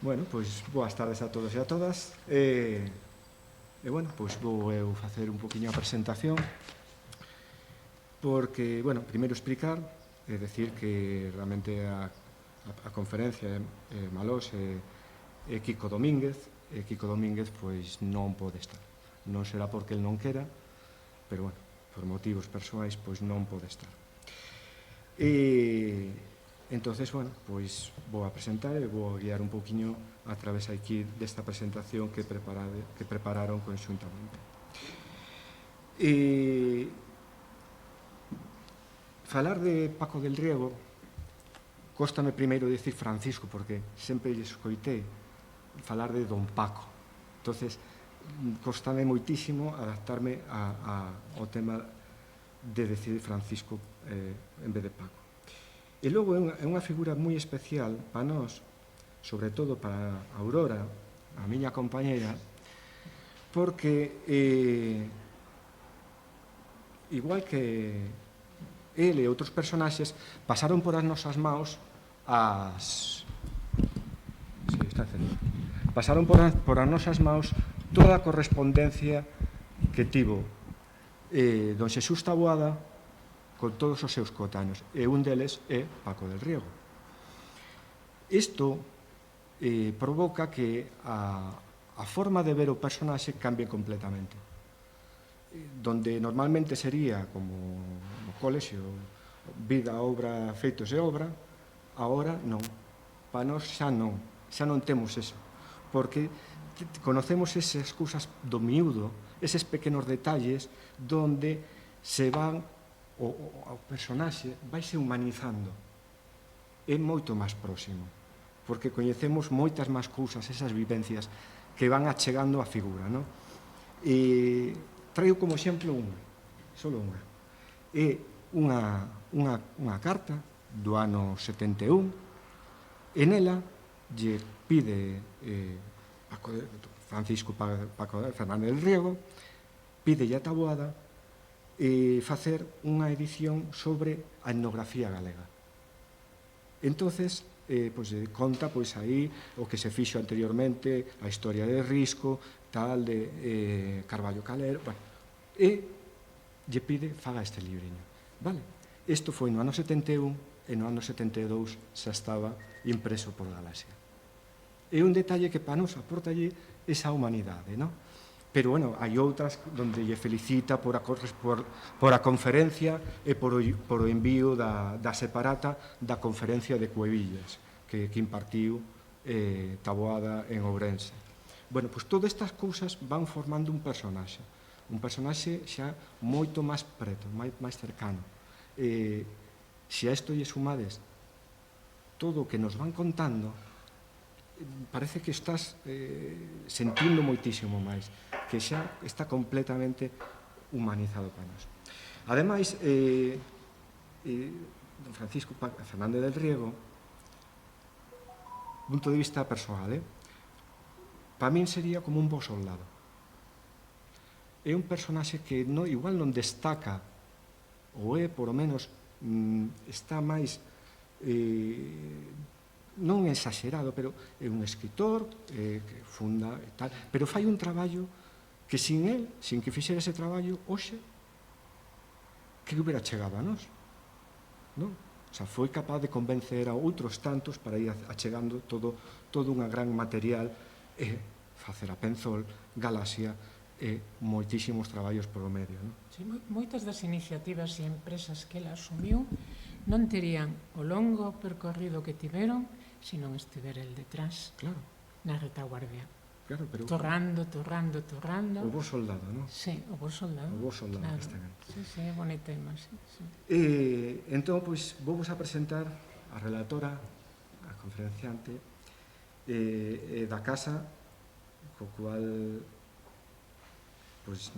Bueno, pois boas tardes a todos e a todas. Bueno, pois vou eu facer un poquinho a presentación porque, bueno, primeiro explicar, decir que realmente a conferencia é Malós e Kiko Domínguez, e Kiko Domínguez pois non pode estar. Non será porque el non quera, pero, bueno, por motivos persoais, pois non pode estar. Entonces, bueno, pois vou a presentar e vou a guiar un poquinho a través aquí desta presentación que prepararon conxuntamente. Falar de Paco del Riego cóstame primeiro dicir Francisco, porque sempre lle escoitei falar de Don Paco. Entonces, cóstame moitísimo adaptarme ao tema de decidir Francisco en vez de Paco. E logo é unha figura moi especial para nós, sobre todo para Aurora, a miña compañera, porque igual que el e outros personaxes pasaron por as nosas maus pasaron por as nosas maus toda a correspondencia que tivo don Xesús Taboada con todos os seus coetáneos, e un deles é Paco del Riego. Isto provoca que a forma de ver o personaxe cambie completamente. Donde normalmente sería como no colexio, vida, obra, feitos e obra, agora non. Para nós xa non temos eso, porque conocemos esas cousas do miúdo, eses pequenos detalles donde se van o personaxe vaise humanizando, é moito máis próximo, porque coñecemos moitas máis cousas, esas vivencias que van achegando a figura, non? E traigo como exemplo unha, solo unha. É unha carta do ano 71, e nela lle pide Francisco Paco Fernández del Riego, pide a Taboada facer unha edición sobre a etnografía galega. Entonces, conta aí o que se fixo anteriormente, a historia de Risco, tal, de Carballo Calero, e lle pide faga este libriño. Vale? Isto foi no ano 71, e no ano 72 xa estaba impreso por Galaxia. É un detalle que para nos aporta allí esa humanidade, non? Pero, bueno, hai outras onde lle felicita por a conferencia e por o envío da separata da conferencia de Cuevillas que impartiu Taboada en Ourense. Bueno, pois todas estas cousas van formando un personaxe xa moito máis preto, máis cercano. Se a isto lle sumades todo o que nos van contando, parece que estás sentindo moitísimo máis, que xa está completamente humanizado para nós. Ademais, don Francisco Fernández del Riego, punto de vista persoal, para min sería como un bo soldado. É un personaxe que igual non destaca, ou é, por lo menos, está máis non exagerado, pero é un escritor que funda e tal, pero fai un traballo que sin el, sin que fixera ese traballo, hoxe, que hubiera chegado a nós, non? O sea, foi capaz de convencer a outros tantos para ir achegando todo un gran material e facer a Penzol, Galaxia e moitísimos traballos polo medio, non? Sí, moitas das iniciativas e empresas que ela asumiu non terían o longo percorrido que tiveron se non estivera el detrás, claro, na retaguardia. Claro, pero torrando. O bo soldado, non? Sí, o bo soldado. O bo soldado, claro. Que está ben. Sí, é bonito tema, sí. Entón, pois, vou a presentar a relatora, a conferenciante, da casa, co cual, pois,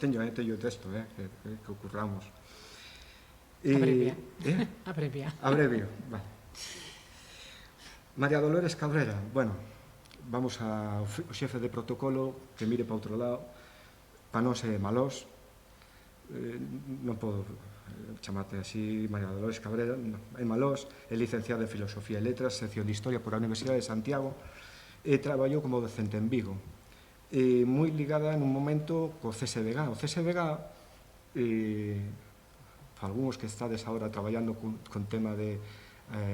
teño o texto, que ocurramos. Abrevio, vale. María Dolores Cabrera, bueno, vamos ao xefe de protocolo que mire para outro lado, para nós é Malós, non podo chamarte así, María Dolores Cabrera, é Malós, é licenciada en Filosofía e Letras, sección de Historia por a Universidade de Santiago, e traballou como docente en Vigo. Moi ligada nun momento co CSDG. O CSDG, para algúns que estades agora traballando con tema de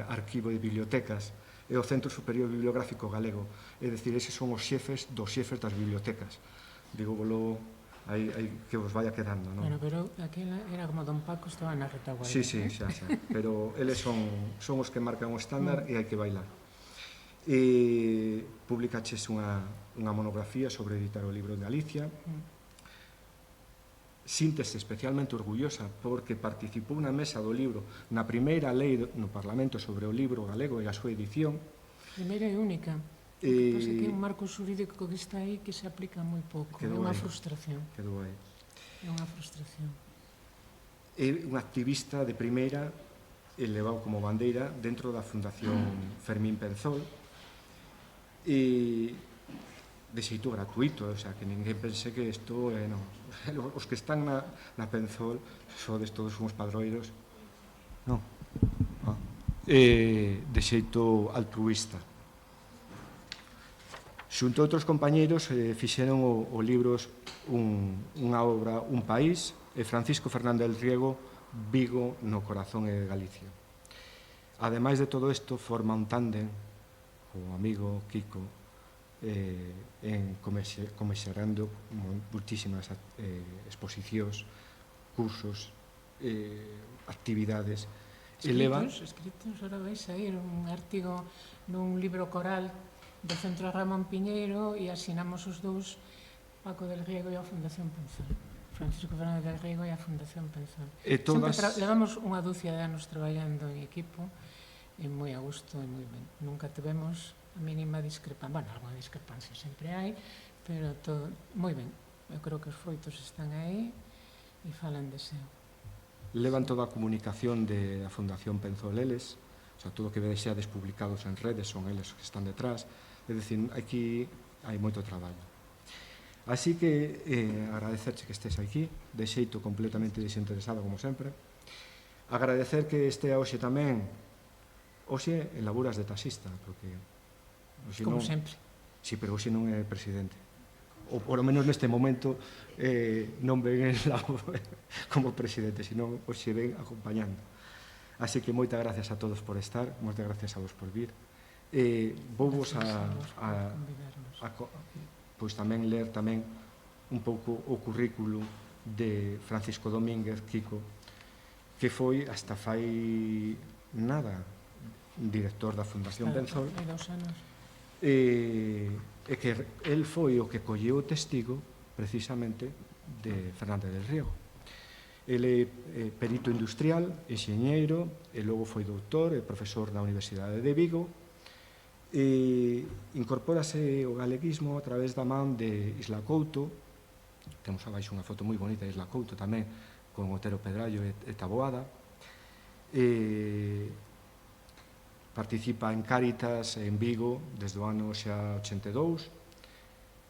arquivo de bibliotecas, é o Centro Superior Bibliográfico Galego, é dicir, eses son os xefes dos xefes das bibliotecas. Digo, volo aí que vos vaya quedando, non? Bueno, pero aquela era como Don Paco, estaba na retaguardia. Sí, xa, pero eles son os que marcan o estándar e hai que bailar. Publicaches unha monografía sobre editar o libro de Galicia. Síntese especialmente orgullosa porque participou na mesa do libro na primeira lei no Parlamento sobre o libro galego e a súa edición. Primeira e única. O que pasa que é un marco xurídico que está aí que se aplica moi pouco. É unha frustración. Quedou aí. É unha frustración. É unha activista de primeira e levou como bandeira dentro da Fundación Fermín Penzol e de xeito gratuito, o sea, que ninguén pense que isto é non. Os que están na Penzol sodes todos uns padroiros, non, de xeito altruista. Xunto a outros compañeiros fixeron o libros unha obra, Un país, e Francisco Fernández del Riego, Vigo no corazón de Galicia. Ademais de todo isto, forma un tándem o amigo Kiko comexerando muitísimas exposicións, cursos, actividades. Escritos, ahora vais a ir un artigo nun libro coral do Centro Ramón Piñeiro e asinamos os dous, Paco del Riego e a Fundación Penzol. Francisco Fernández del Riego e a Fundación Penzol. Levamos unha dúcia de anos traballando en equipo e moi a gusto e moi ben. Nunca tivemos a mínima discrepancia. Bueno, alguna discrepancia sempre hai, pero todo moi ben. Eu creo que os froitos están aí e falan de seu. Levan toda a comunicación da Fundación Penzol eles, o sea, todo o que vexades publicados en redes son eles que están detrás. É dicir, aquí hai moito traballo. Así que agradecerche que estés aquí, de xeito completamente desinteresado, como sempre. Agradecer que estea hoxe tamén, hoxe en laburas de taxista, porque... Como sempre. Sí, pero hoxe non é presidente. Ou, por lo menos neste momento, non ven como presidente, senón hoxe ven acompañando. Así que moitas gracias a todos por estar, moitas gracias a vos por vir. Vouvos pois tamén ler tamén un pouco o currículo de Francisco Domínguez, Kiko, que foi hasta fai nada director da Fundación Penzol, e que el foi o que colleu o testigo precisamente de Fernández del Riego. Ele é perito industrial, enxeñeiro, e logo foi doutor e profesor na Universidade de Vigo. Incorpórase o galeguismo a través da man de Isla Couto. Temos abaixo unha foto moi bonita de Isla Couto tamén, con Otero Pedrallo e Taboada. Participa en Cáritas en Vigo desde o ano xa 82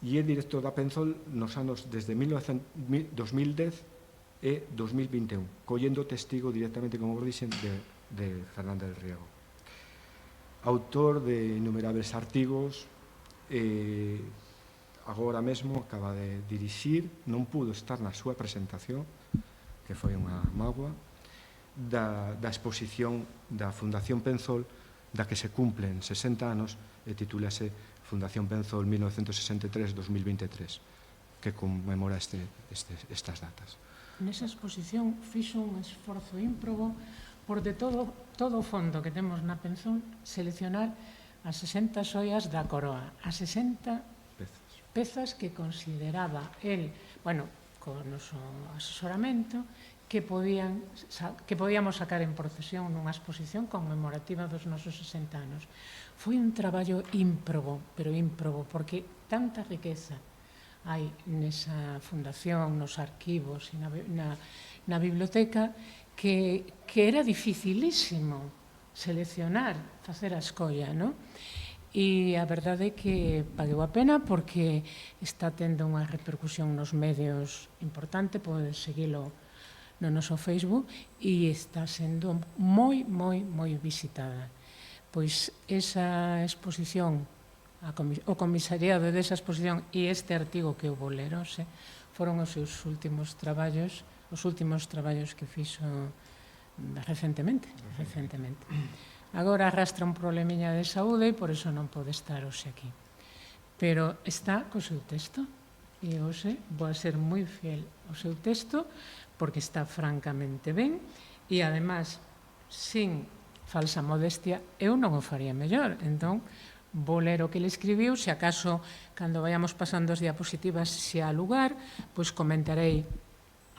e é director da Penzol nos anos desde 2010 e 2021, collendo testigo directamente, como vos dixen, de Fernández del Riego. Autor de innumerables artigos, agora mesmo acaba de dirixir, non pudo estar na súa presentación, que foi unha mágoa, da exposición da Fundación Penzol, da que se cumplen 60 anos e titúlase Fundación Penzol 1963-2023, que conmemora estas datas. Nesa exposición fixo un esforzo ímprobo por de todo o fondo que temos na Penzol seleccionar as 60 xoias da coroa, as 60 pezas que consideraba el, bueno, con o noso asesoramento, que podíamos sacar en procesión nunha exposición conmemorativa dos nosos 60 anos. Foi un traballo ímprobo, pero ímprobo, porque tanta riqueza hai nesa fundación, nos arquivos e na biblioteca, que era dificilísimo seleccionar, facer a escolla, non? E a verdade é que pagueu a pena porque está tendo unha repercusión nos medios importante, pode seguilo no noso Facebook e está sendo moi visitada. Pois esa exposición, o comisariado desa exposición e este artigo que eu vou ler hoxe foron os seus últimos traballos, que fixo recentemente. Agora arrastra un problemiña de saúde e por iso non pode estar hoxe aquí. Pero está co seu texto e hoxe vou a ser moi fiel ao seu texto porque está francamente ben e además, sin falsa modestia, eu non o faría mellor. Entón, vou ler o que ele escribiu, se acaso, cando vayamos pasando as diapositivas, se há lugar, pois comentarei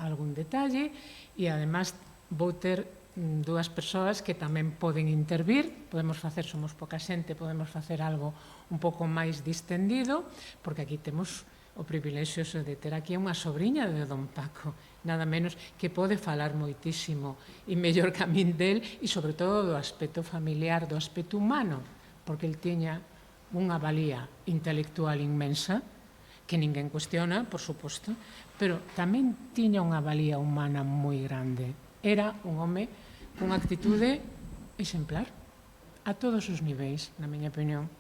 algún detalle e, además, vou ter dúas persoas que tamén poden intervir, podemos facer, somos poca xente, podemos facer algo un pouco máis distendido, porque aquí temos o privilexio de ter aquí unha sobrinha de don Paco, nada menos, que pode falar moitísimo e mellor que a min del e, sobre todo, do aspecto familiar, do aspecto humano, porque el tiña unha valía intelectual inmensa, que ninguén cuestiona, por suposto, pero tamén tiña unha valía humana moi grande. Era un home cunha actitude exemplar a todos os niveis, na miña opinión,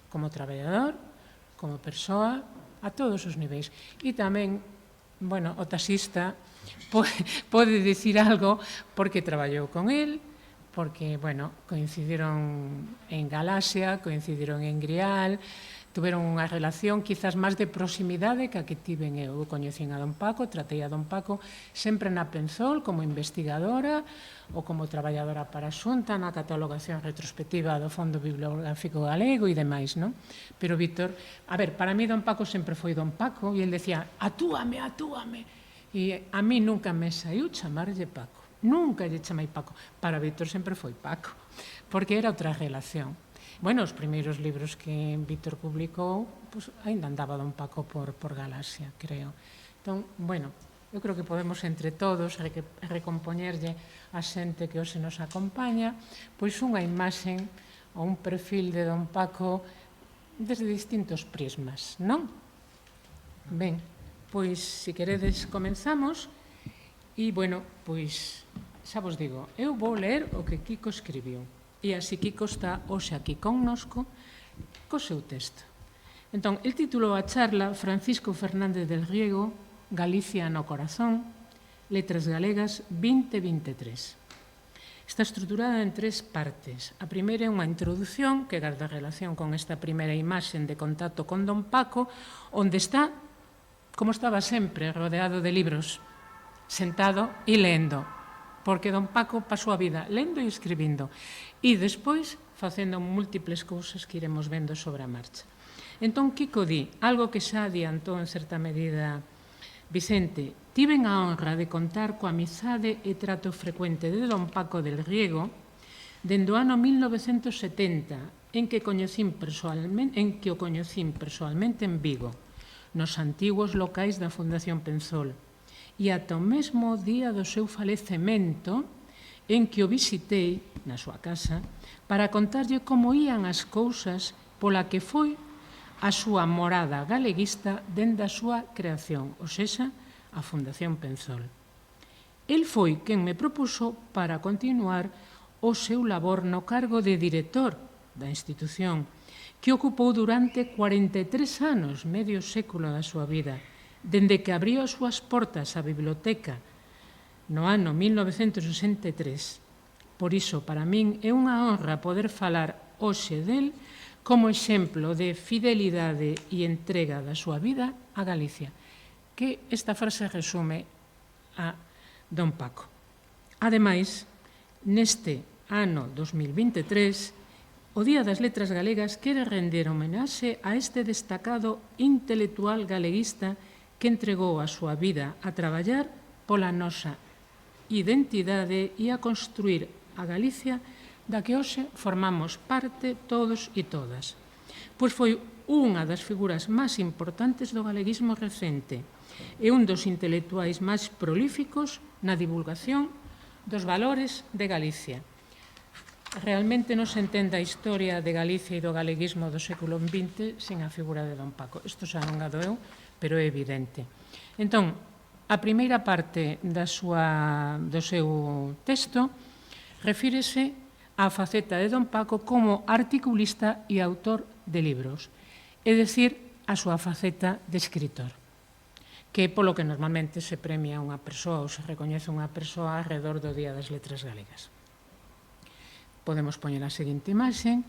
como traballador, como persoa, a todos os niveis. E tamén, bueno, o taxista pode dicir algo porque traballou con el, porque, bueno, coincidiron en Galaxia, coincidiron en Grial, tuveron unha relación quizás máis de proximidade que a que tiven eu. Eu coñecín a don Paco, tratei a don Paco sempre na Penzol como investigadora ou como traballadora para a Xunta na catalogación retrospectiva do Fondo Bibliográfico Galego e demais, non? Pero Víctor, a ver, para mí don Paco sempre foi don Paco e el decía, atúame. E a mí nunca me saiu chamarlle Paco. Nunca lle chamei Paco. Para Víctor sempre foi Paco, porque era outra relación. Bueno, os primeiros libros que Víctor publicou, pues, ainda andaba don Paco por Galaxia, creo. Entón, bueno, eu creo que podemos entre todos recompoñerlle a xente que hoxe nos acompaña, pois unha imaxe ou un perfil de don Paco desde distintos prismas, non? Ben, pois, se queredes, comenzamos. E, bueno, pois, xa vos digo, eu vou ler o que Kiko escribiu. E así Kiko está hoxe aquí connosco co seu texto. Entón, el titulou a charla Francisco Fernández del Riego, Galicia no corazón, Letras Galegas 2023. Está estruturada en 3 partes. A primeira é unha introdución que garda relación con esta primeira imaxe de contacto con don Paco, onde está, como estaba sempre, rodeado de libros, sentado e lendo, porque don Paco pasou a vida lendo e escribindo, e despois facendo múltiples cousas que iremos vendo sobre a marcha. Entón, Kiko di, algo que xa adiantou en certa medida Vicente, tiven a honra de contar coa amizade e trato frecuente de don Paco del Riego dende o ano 1970, en que o coñecín persoalmente en Vigo, nos antigos locais da Fundación Penzol, e ata o mesmo día do seu falecemento, en que o visitei na súa casa para contarlle como ían as cousas pola que foi a súa morada galeguista dende a súa creación, ou sexa, a Fundación Penzol. El foi quen me propuxo para continuar o seu labor no cargo de director da institución, que ocupou durante 43 anos, medio século da súa vida, dende que abriu as súas portas á biblioteca no ano 1963. Por iso, para min, é unha honra poder falar hoxe del como exemplo de fidelidade e entrega da súa vida a Galicia, que esta frase resume a don Paco. Ademais, neste ano 2023, o Día das Letras Galegas quere render homenaxe a este destacado intelectual galeguista que entregou a súa vida a traballar pola nosa identidade e a construir a Galicia da que hoxe formamos parte todos e todas. Pois foi unha das figuras máis importantes do galeguismo recente e un dos intelectuais máis prolíficos na divulgación dos valores de Galicia. Realmente non se entende a historia de Galicia e do galeguismo do século XX sen a figura de don Paco. Isto xa non gado eu, pero é evidente. Entón, A primeira parte do seu texto refírese á faceta de don Paco como articulista e autor de libros, é dicir, a súa faceta de escritor, que é polo que normalmente se premia unha persoa ou se recoñece unha persoa alrededor do Día das Letras Galegas. Podemos poñer a seguinte imaxe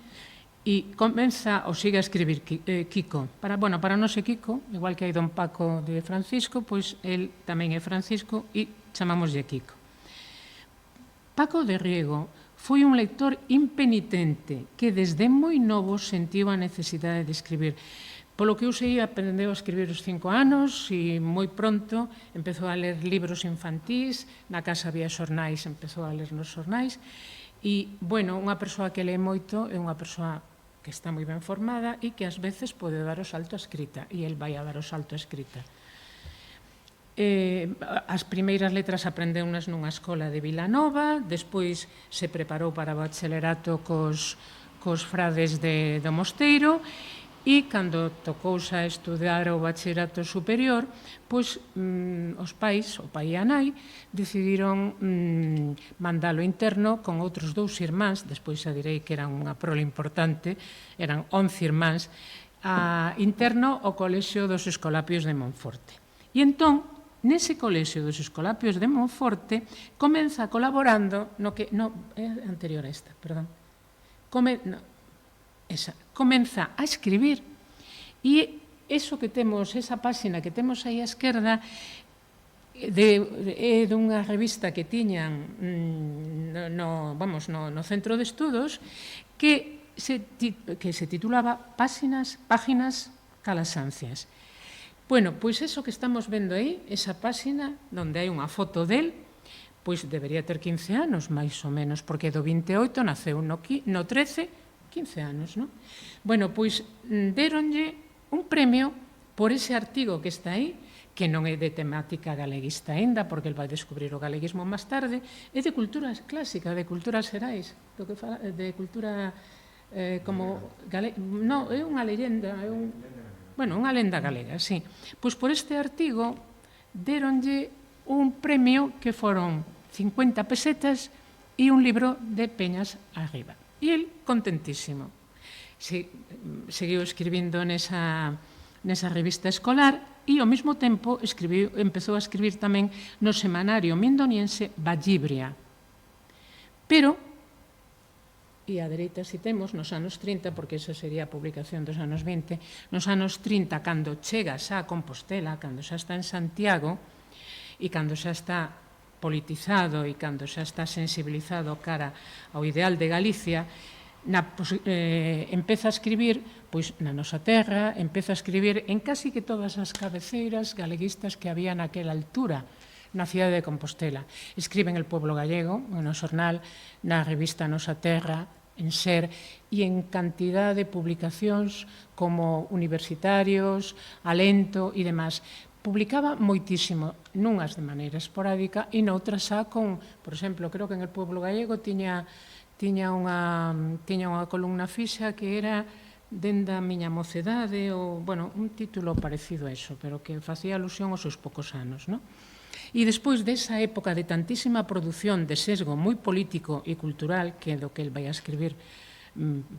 e comeza ou sigue a escribir Quico. Para non ser Quico, igual que hai don Paco de Francisco, pois el tamén é Francisco e chamámoslle Quico. Paco de Riego foi un lector impenitente que desde moi novo sentiu a necesidade de escribir. Polo que eu sei, aprendeu a escribir os 5 anos e moi pronto empezou a ler libros infantís, na casa había xornais, empezou a ler nos xornais. E, bueno, unha persoa que lee moito é unha persoa que está moi ben formada e que ás veces pode dar o salto a escrita, e el vai a dar o salto a escrita. As primeiras letras aprendeunas nunha escola de Vilanova, despois se preparou para o bacharelato cos frades do Mosteiro, e cando tocouse a estudar o bacharelato superior, pois os pais, o pai e a nai, decidiron mandalo interno con outros 2 irmáns, despois xa direi que eran unha prole importante, eran 11 irmáns, interno ao Colexio dos Escolapios de Monforte. E entón, nese Colexio dos Escolapios de Monforte, comeza colaborando no que... Non, é anterior a esta, perdón. Comeza a escribir e eso que temos, esa páxina que temos aí á esquerda é dunha revista que tiñan no Centro de Estudos que se titulaba Páxinas calasancias. Bueno, pois eso que estamos vendo aí, esa páxina onde hai unha foto del, pois debería ter 15 anos, máis ou menos, porque do 28 naceu no 13, 15 anos, non? Bueno, pois deronlle un premio por ese artigo que está aí, que non é de temática galeguista aínda, porque el vai descubrir o galeguismo máis tarde, é de cultura clásica, de culturas xerais, de cultura como... Non, é unha leyenda, unha lenda galega, sí. Pois por este artigo deronlle un premio que foron 50 pesetas e un libro de Peñas Arriba. E el, contentísimo, seguiu escribindo nesa revista escolar e, ao mesmo tempo, empezou a escribir tamén no semanario mindoniense Vallibria. Pero, e a dereita si temos, nos anos 30, porque esa sería a publicación dos anos 20, nos anos 30, cando chega xa a Compostela, cando xa está en Santiago, e cando xa está politizado e cando xa está sensibilizado cara ao ideal de Galicia, empeza a escribir pois na nosa terra, empeza a escribir en casi que todas as cabeceiras galeguistas que había naquela altura na cidade de Compostela. Escribe en El Pueblo Gallego, no xornal, na revista Nosa Terra, en Ser, e en cantidad de publicacións como Universitarios, Alento e demás. Publicaba moitísimo, nunhas de maneira esporádica e noutras xa con, por exemplo, creo que en El Pueblo Gallego tiña unha columna fixa que era dende a miña mocedade, ou, bueno, un título parecido a eso, pero que facía alusión aos seus poucos anos, non? E despois desa época de tantísima produción de sesgo moi político e cultural, que é do que el vai a escribir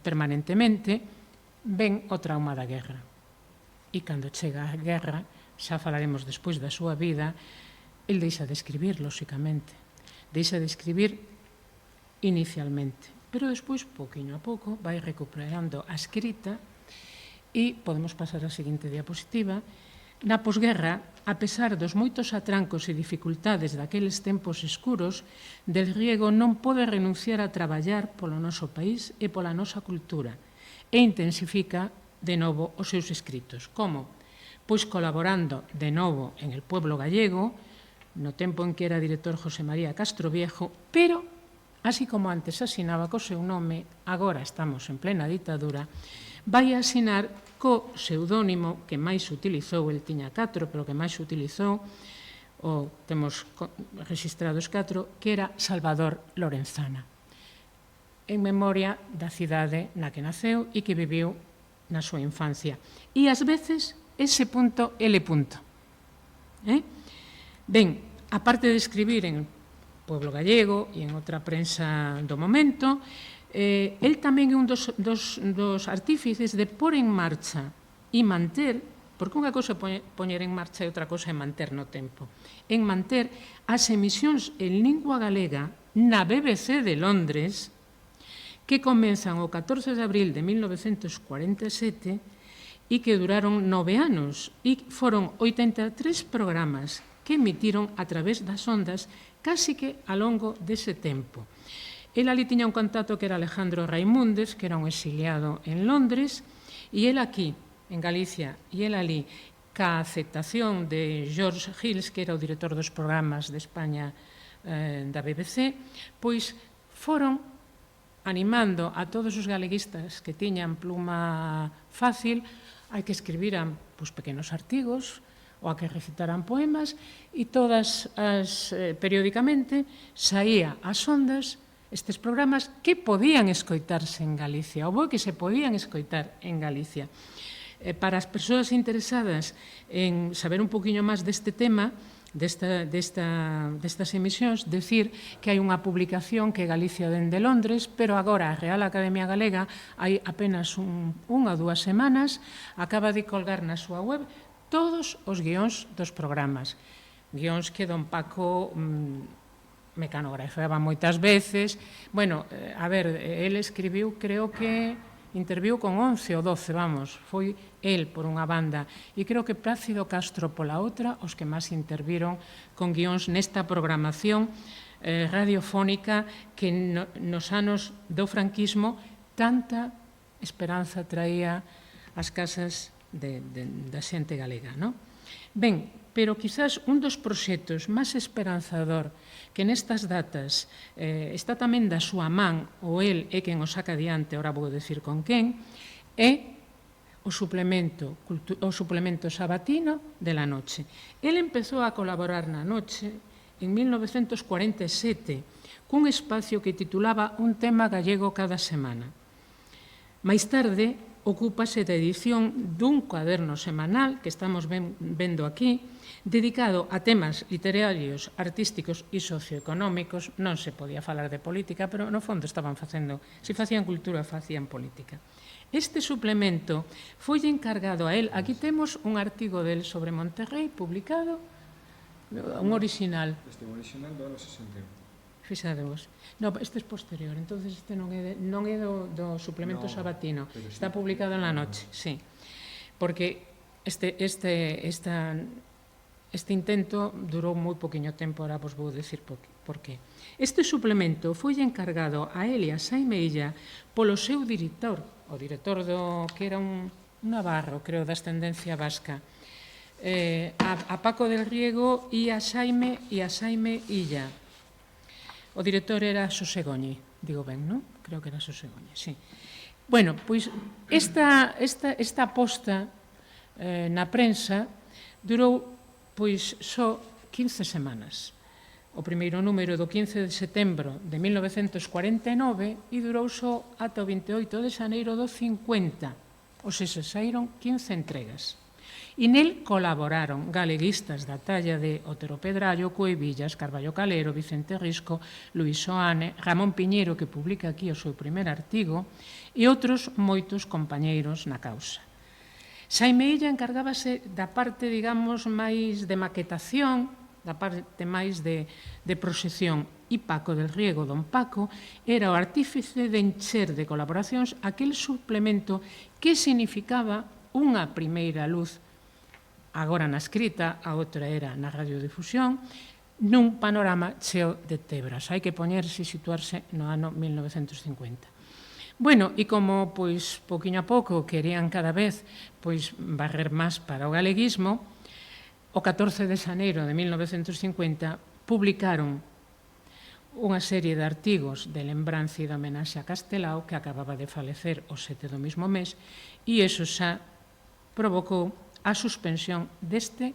permanentemente, ven o trauma da guerra. E cando chega a guerra, xa falaremos despois da súa vida, el deixa de escribir, lóxicamente. Deixa de escribir inicialmente, pero despois, pouquinho a pouco, vai recuperando a escrita e podemos pasar á seguinte diapositiva. Na posguerra, a pesar dos moitos atrancos e dificultades daqueles tempos escuros, Del Riego non pode renunciar a traballar polo noso país e pola nosa cultura e intensifica de novo os seus escritos. Como? Pois colaborando de novo en El Pueblo Gallego, no tempo en que era director José María Castroviejo, pero, así como antes asinaba co seu nome, agora estamos en plena ditadura, vai a asinar co pseudónimo que máis utilizou, el tiña 4, pero que máis utilizou, o temos registrados 4, que era Salvador Lorenzana, en memoria da cidade na que naceu e que viviu na súa infancia. E ás veces ese punto L punto. Ben, aparte de escribir en Pueblo Gallego e en outra prensa do momento, el tamén é un dos artífices de pôr en marcha e manter, porque unha cousa é poñer en marcha e outra cousa é manter no tempo, en manter as emisións en lingua galega na BBC de Londres, que comenzan o 14 de abril de 1947 e que duraron 9 anos e foron 83 programas que emitiron a través das ondas casi que a longo dese tempo. El ali tiña un contacto que era Alejandro Raimúndez, que era un exiliado en Londres, e el aquí, en Galicia, e el ali, ca aceptación de George Hills, que era o director dos programas de España da BBC, pois foron animando a todos os galeguistas que tiñan pluma fácil a que escribiran pequenos artigos ou a que recitaran poemas e todas periódicamente saía ás ondas estes programas que podían escoitarse en Galicia, ou que se podían escoitar en Galicia. Para as persoas interesadas en saber un poquinho máis deste tema, destas emisións, decir que hai unha publicación que é Galicia dende Londres, pero agora a Real Academia Galega hai apenas unha ou 2 semanas acaba de colgar na súa web todos os guións dos programas. Guións que don Paco mecanografaba moitas veces. Bueno, a ver, el escribiu, creo que interviu con 11 ou 12, vamos, foi el por unha banda, e creo que Plácido Castro pola outra, os que máis interviron con guións nesta programación radiofónica que nos anos do franquismo tanta esperanza traía ás casas da xente galega, non? Ben, pero quizás un dos proxectos máis esperanzador que nestas datas está tamén da súa man, ou el é quen o saca adiante, ora vou decir con quen, é o suplemento sabatino de La Noche. El empezou a colaborar na Noche en 1947 cun espacio que titulaba Un tema gallego cada semana. Mais tarde, ocúpase da edición dun cuaderno semanal que estamos vendo aquí, dedicado a temas literarios, artísticos e socioeconómicos. Non se podía falar de política, pero no fondo estaban facendo, se facían cultura, facían política. Este suplemento foi encargado a él. Aquí temos un artigo del sobre Monterrey publicado, un original. Este original do ano 61. Fixadevos. No, este é posterior, entonces este non é do suplemento sabatino, está publicado en La Noche, sí. Porque este intento durou moi poquinho tempo, ahora vos vou decir por qué. Este suplemento foi encargado a él e a Xaime Illa polo seu director, o director que era un navarro, creo, da ascendencia vasca, a Paco del Riego e a Xaime Illa. O director era Xosé Goñi, digo ben, non? Creo que era Xosé Goñi, sí. Bueno, pois esta aposta na prensa durou pois só 15 semanas. O primeiro número do 15 de setembro de 1949 e durou só ata o 28 de xaneiro do 50. Ou seja, saíron 15 entregas. E nel colaboraron galeguistas da talla de Otero Pedrallo, Cuevillas, Carballo Calero, Vicente Risco, Luís Soane, Ramón Piñeiro, que publica aquí o seu primer artigo, e outros moitos compañeiros na causa. Xaime Illa encargábase da parte, digamos, máis de maquetación, da parte máis de proxección, e Paco del Riego, don Paco, era o artífice de encher de colaboracións aquel suplemento que significaba unha primeira luz, agora na escrita, a outra era na radiodifusión, nun panorama cheo de tebras. Hai que poñerse e situarse no ano 1950. Bueno, e como, pois, poquinho a pouco querían cada vez barrer máis para o galeguismo, o 14 de xaneiro de 1950 publicaron unha serie de artigos de lembranza e de homenaxe a Castelao, que acababa de falecer o 7 do mesmo mes, e iso xa provocou a suspensión deste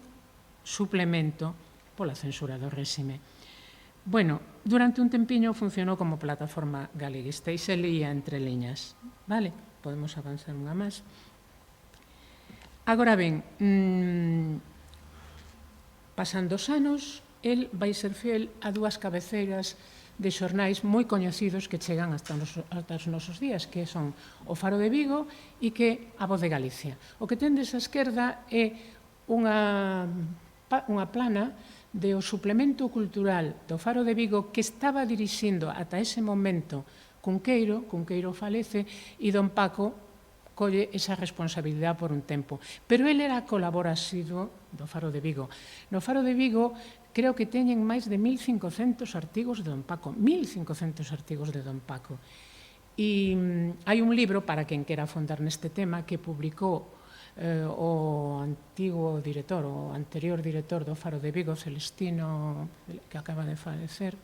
suplemento pola censura do réxime. Bueno, durante un tempiño funcionou como plataforma galeguista e se leía entre liñas. Vale, podemos avanzar unha máis. Agora ben, pasando os anos, el vai ser fiel a dúas cabeceiras de xornais moi coñecidos que chegan hasta os nosos días, que son o Faro de Vigo e que a Voz de Galicia. O que tendes á esquerda é unha plana do suplemento cultural do Faro de Vigo que estaba dirixindo ata ese momento Cunqueiro falece e don Paco colle esa responsabilidade por un tempo. Pero ele era colaborasivo do Faro de Vigo. No Faro de Vigo creo que teñen máis de 1.500 artigos de don Paco, 1.500 artigos de don Paco. E hai un libro, para quen quera afondar neste tema, que publicou o antigo director, o anterior director do Faro de Vigo, Celestino, que acaba de falecer,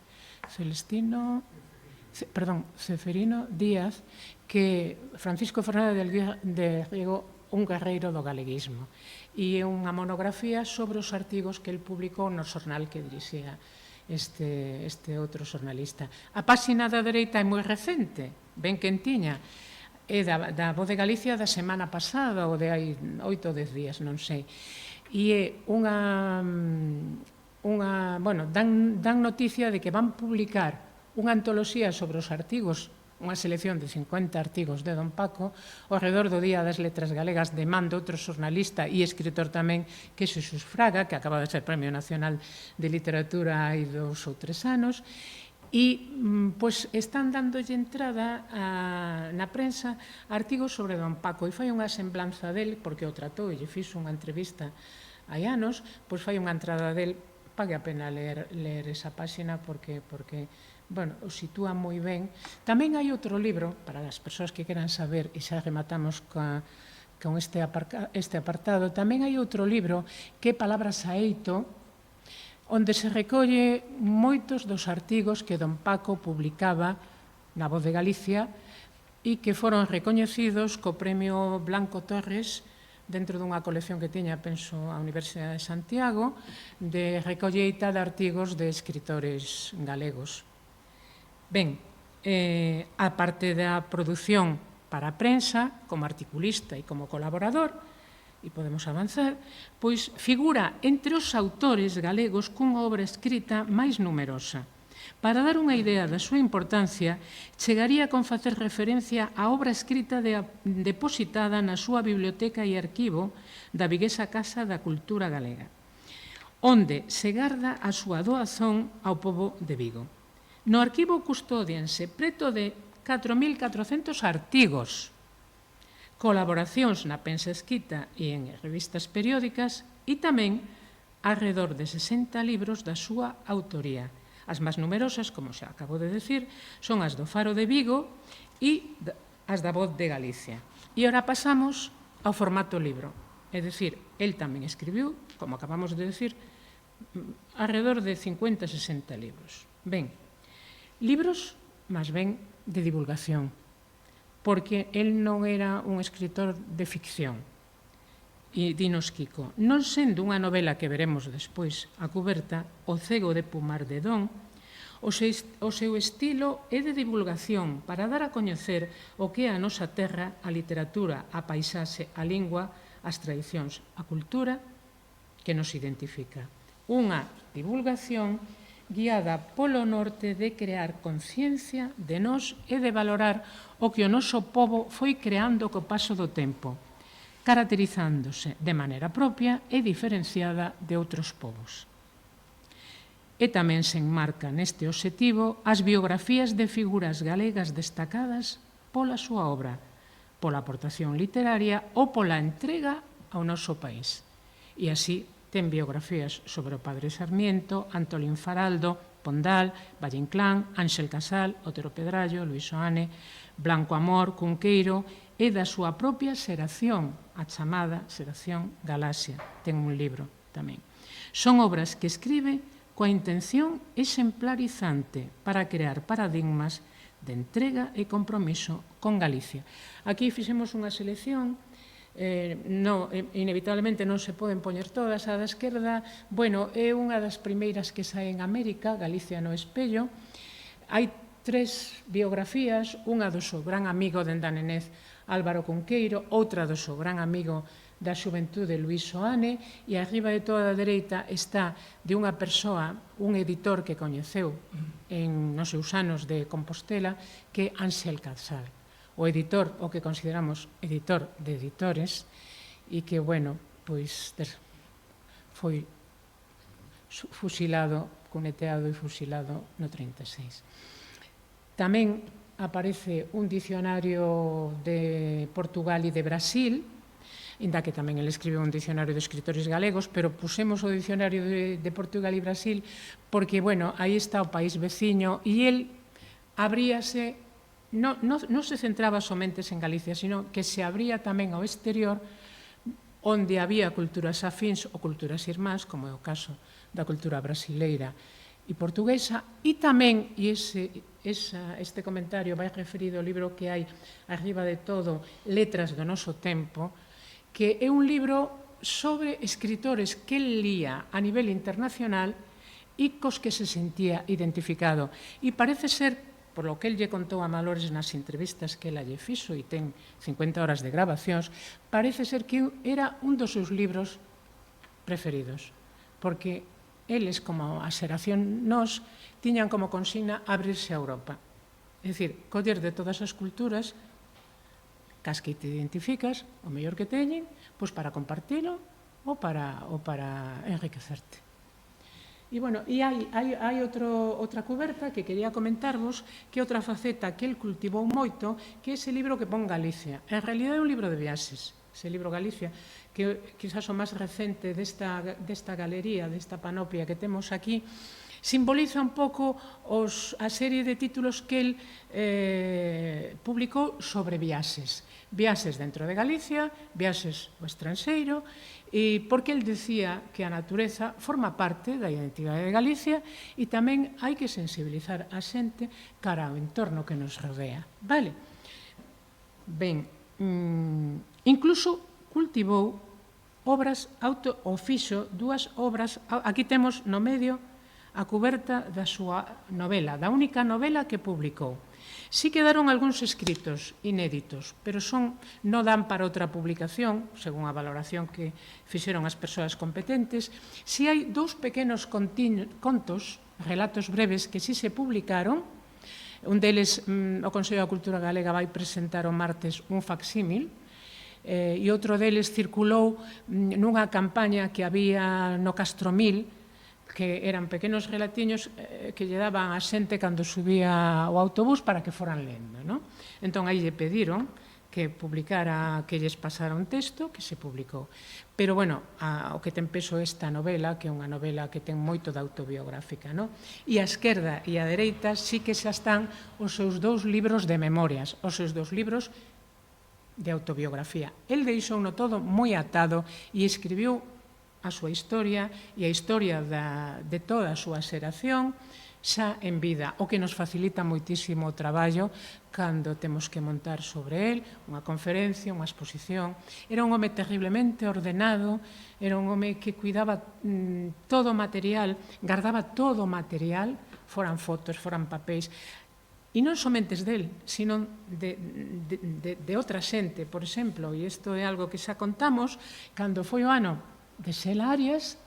Ceferino Díaz, que Francisco Fernández de Riego, un guerreiro do galeguismo. E é unha monografía sobre os artigos que el publicou no xornal que dirixía este outro xornalista. A páxina da dereita é moi recente, ben quentiña, é da Voz de Galicia da semana pasada ou de hai 8 ou 10 días, non sei. E é dan noticia de que van publicar unha antoloxía sobre os artigos, unha selección de 50 artigos de don Paco, ao redor do Día das Letras Galegas, de man de outro xornalista e escritor tamén, que é Xesús Fraga, que acaba de ser Premio Nacional de Literatura hai 2 ou 3 anos, e están dándolle entrada na prensa artigos sobre don Paco, e fai unha semblanza del, porque o tratou e lle fixo unha entrevista hai anos, pois fai unha entrada del, pague a pena ler esa páxina, porque o sitúa moi ben. Tamén hai outro libro, para as persoas que queran saber, e xa rematamos con este apartado, tamén hai outro libro que é Palabras a Eito, onde se recolle moitos dos artigos que don Paco publicaba na Voz de Galicia e que foron recoñecidos co Premio Blanco Torres dentro dunha colección que tiña, penso, a Universidade de Santiago, de recolleita de artigos de escritores galegos. Ben, a parte da produción para a prensa, como articulista e como colaborador, e podemos avanzar, pois figura entre os autores galegos cunha obra escrita máis numerosa. Para dar unha idea da súa importancia, chegaría con facer referencia á obra escrita depositada na súa biblioteca e arquivo da viguesa Casa da Cultura Galega, onde se garda a súa doazón ao pobo de Vigo. No arquivo custódianse preto de 4.400 artigos, colaboracións na prensa escrita e en revistas periódicas e tamén alrededor de 60 libros da súa autoría. As máis numerosas, como xa acabo de decir, son as do Faro de Vigo e as da Voz de Galicia. E ora pasamos ao formato libro. É dicir, el tamén escribiu, como acabamos de decir, alrededor de 50-60 libros. Ben, libros, máis ben, de divulgación, porque el non era un escritor de ficción. E dinos Kiko, non sendo unha novela que veremos despois a cuberta, O cego de Pumardedón, o seu estilo é de divulgación para dar a coñecer o que é a nosa terra, a literatura, a paisaxe, a lingua, as tradicións, a cultura que nos identifica. Unha divulgación guiada polo norte de crear conciencia de nós e de valorar o que o noso pobo foi creando co paso do tempo, caracterizándose de maneira propia e diferenciada de outros povos. E tamén se enmarca neste obxectivo as biografías de figuras galegas destacadas pola súa obra, pola aportación literaria ou pola entrega ao noso país. E así ten biografías sobre o Padre Sarmiento, Antolín Faraldo, Pondal, Valle Inclán, Ángel Casal, Otero Pedrallo, Luís Oane, Blanco Amor, Cunqueiro e da súa propia xeración, a chamada xeración Galaxia. Ten un libro tamén. Son obras que escribe coa intención exemplarizante para crear paradigmas de entrega e compromiso con Galicia. Aquí fixemos unha selección, inevitablemente non se poden poñer todas. A da esquerda, é unha das primeiras que sae en América, Galicia no espello. Hai 3 biografías, unha do seu gran amigo dende a nenez Álvaro Cunqueiro, outra do seu gran amigo da xuventude Luís Soane, e arriba de toda a dereita está de unha persoa, un editor que coñeceu nos seus anos de Compostela, que é Ansel Casal. O editor, o que consideramos editor de editores, e que, bueno, pois foi fusilado, cuneteado e fusilado no 36. Tamén aparece un dicionario de Portugal e de Brasil, inda que tamén ele escribeu un dicionario de escritores galegos, pero pusemos o dicionario de Portugal e Brasil porque, bueno, aí está o país veciño e el abríase, non se centraba somente en Galicia, sino que se abría tamén ao exterior, onde había culturas afíns ou culturas irmás, como é o caso da cultura brasileira e portuguesa, e tamén, e este comentario vai referido ao libro que hai arriba de todo, Letras do noso tempo, que é un libro sobre escritores que el lía a nivel internacional e cos que se sentía identificado. E parece ser, por lo que el lle contou a Malores nas entrevistas que ela lle fixo, e ten 50 horas de grabacións, parece ser que era un dos seus libros preferidos, porque eles, como a xeración nós, tiñan como consigna abrirse a Europa. É dicir, coller de todas as culturas cas que te identificas, o mellor que teñen, pois para compartilo ou para enriquecerte. E, bueno, e hai outra cuberta que quería comentarvos, que é outra faceta que el cultivou moito, que é ese libro que pon Galicia. En realidad é un libro de viaxes, ese libro Galicia, que quizás o máis recente desta galería, desta panoplia que temos aquí, simboliza un pouco a serie de títulos que el publicou sobre viaxes. Viaxes dentro de Galicia, viaxes ao estranxeiro, porque el decía que a natureza forma parte da identidade de Galicia e tamén hai que sensibilizar a xente cara ao entorno que nos rodea. Vale? Ben, incluso cultivou obras ou fixo dúas obras, aquí temos no medio a cuberta da súa novela, da única novela que publicou. Si quedaron algúns escritos inéditos, pero non dan para outra publicación, según a valoración que fixeron as persoas competentes. Si hai dous pequenos contos, relatos breves, que si se publicaron. Un deles, o Consello da Cultura Galega vai presentar o martes un facsímil, e outro deles circulou nunha campaña que había no Castromil, que eran pequenos relatiños que lle daban a xente cando subía o autobús para que foran lendo, non? Entón, aí lle pediron que publicara, que lles pasara un texto, que se publicou. Pero, bueno, o que ten peso esta novela, que é unha novela que ten moito de autobiográfica, non? E a esquerda e a dereita sí que xa están os seus dous libros de memorias, os seus dous libros de autobiografía. El deixouno todo moi atado e escribiu a súa historia e a historia de toda a súa xeración xa en vida, o que nos facilita moitísimo o traballo cando temos que montar sobre el unha conferencia, unha exposición. Era un home terriblemente ordenado, era un home que cuidaba todo o material, guardaba todo o material, foran fotos, foran papéis, e non somente del, sino de outra xente. Por exemplo, e isto é algo que xa contamos, cando foi o ano de Xela Arias,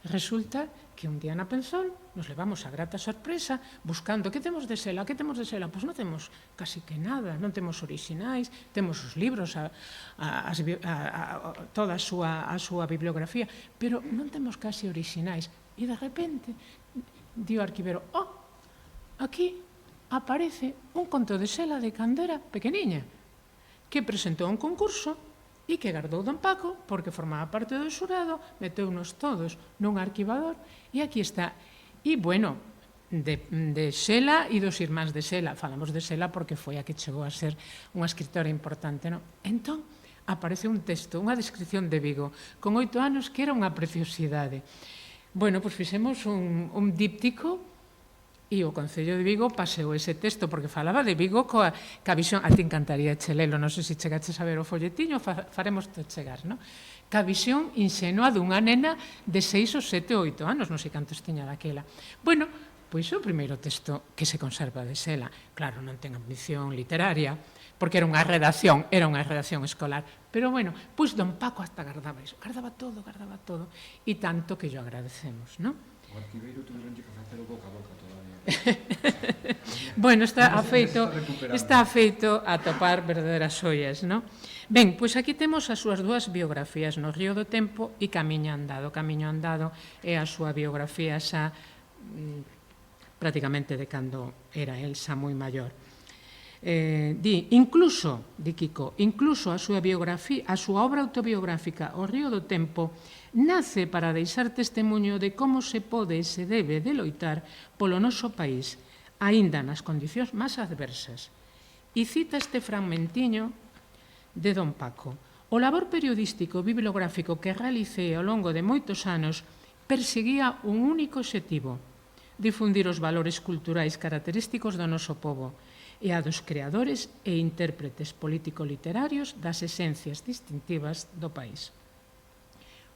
resulta que un día na Penzón nos levamos a grata sorpresa buscando que temos de Xela, que temos de Xela? Pois non temos casi que nada, non temos orixinais, temos os libros, toda a súa bibliografía, pero non temos casi orixinais. E de repente, di o arquivero, aquí aparece un conto de Xela de cando era pequeniña, que presentou un concurso e que guardou don Paco, porque formaba parte do xurado, meteunos todos nun arquivador, e aquí está. E, bueno, de Xela e dos irmáns de Xela. Falamos de Xela porque foi a que chegou a ser unha escritora importante, non? Entón, aparece un texto, unha descripción de Vigo, con 8 anos, que era unha preciosidade. Bueno, pois fixemos un díptico, e o Concello de Vigo paseou ese texto, porque falaba de Vigo coa visión, a ti encantaría chelelo, non sei se chegaches a ver o folletiño, faremos to chegar, non? Ca visión inxenua dunha nena de 6 ou 7 ou 8 anos, non sei cantos tiña daquela. Bueno, pois o primeiro texto que se conserva de Sela. Claro, non ten ambición literaria, porque era unha redacción escolar. Pero, bueno, pois don Paco hasta guardaba iso, guardaba todo, e tanto que yo agradecemos, non? O arquiveiro tuveron que facer o boca a boca todavía. Bueno, está feito a topar verdaderas xoias, non? Ben, pois aquí temos as súas dúas biografías, No río do tempo e Camiño andado. Camiño andado é a súa biografía xa prácticamente de cando era el xa moi maior. Di Kiko, incluso a súa obra autobiográfica O río do tempo nace para deixar testemuño de como se pode e se debe de loitar polo noso país, aínda nas condicións máis adversas. E cita este fragmentiño de don Paco. O labor periodístico bibliográfico que realicei ao longo de moitos anos perseguía un único obxectivo: difundir os valores culturais característicos do noso pobo e a dos creadores e intérpretes político-literarios das esencias distintivas do país.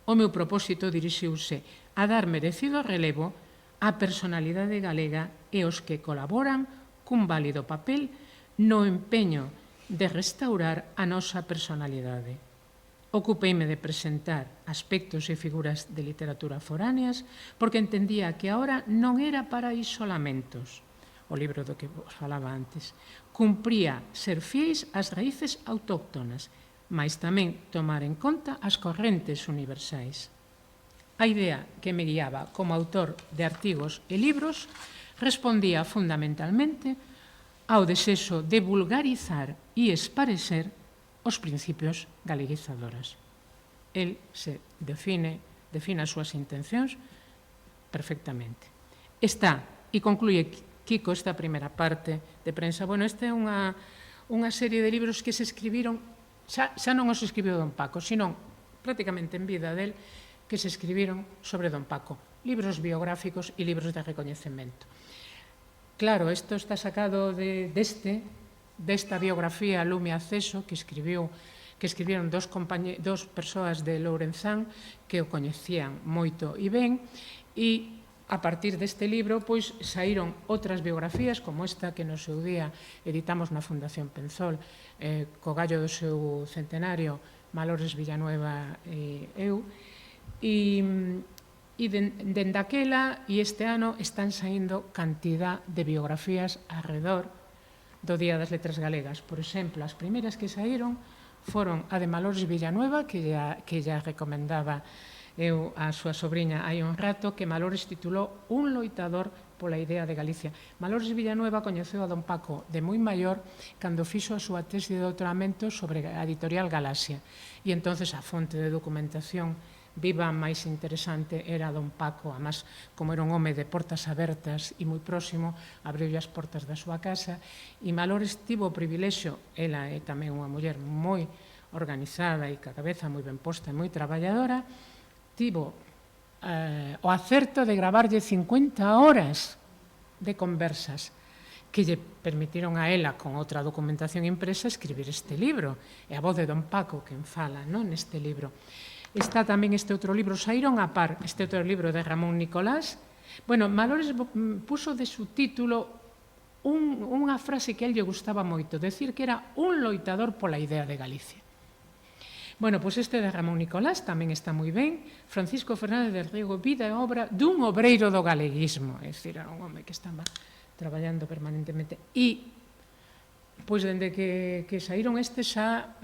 O meu propósito dirixiuse a dar merecido relevo á personalidade galega e os que colaboran cun válido papel no empeño de restaurar a nosa personalidade. Ocupeime de presentar aspectos e figuras de literatura foráneas porque entendía que agora non era para isolamentos, o libro do que vos falaba antes. Cumpría ser fiéis ás raíces autóctonas, mais tamén tomar en conta as correntes universais. A idea que me guiaba como autor de artigos e libros respondía fundamentalmente ao desexo de vulgarizar e esparecer os principios galeguizadoras. El se define as súas intencións perfectamente. Está, e concluye Kiko esta primeira parte de prensa. Bueno, esta é unha serie de libros que se escribiron, xa non os escribiu don Paco, sino prácticamente en vida del, que se escribiron sobre don Paco. Libros biográficos e libros de recoñecemento. Claro, isto está sacado desta biografía Lume Acceso que escribieron dos persoas de Lourenzán que o coñecían moito e ben, e a partir deste libro pois saíron outras biografías como esta que no seu día editamos na Fundación Penzol co gallo do seu centenario, Malores Villanueva e eu, e dende aquela e este ano están saindo cantidad de biografías alrededor do Día das Letras Galegas. Por exemplo, as primeiras que saíron foron a de Malores Villanueva, que ya recomendaba eu a súa sobrinha hai un rato, que Malores titulou Un loitador pola idea de Galicia. Malores Villanueva coñeceu a don Paco de moi maior cando fixo a súa tesi de doutoramento sobre a editorial Galaxia. E entonces a fonte de documentación viva máis interesante era don Paco, además, como era un home de portas abertas e moi próximo, abriu as portas da súa casa, e Malores tivo o privilexio, ela é tamén unha muller moi organizada e ca cabeza moi ben posta e moi traballadora, tivo o acerto de gravarlle 50 horas de conversas que lle permitiron a ela, con outra documentación impresa, escribir este libro. É a voz de don Paco quen fala neste libro. Está tamén este outro libro, saíron a par, este outro libro de Ramón Nicolás. Bueno, Malores puso de subtítulo unha frase que a él lle gustaba moito, decir que era un loitador pola idea de Galicia. Bueno, pois este de Ramón Nicolás tamén está moi ben. Francisco Fernández del Riego, vida e obra dun obreiro do galeguismo. É dicir, era un home que estaba traballando permanentemente. E, pois, dende que saíron estes xa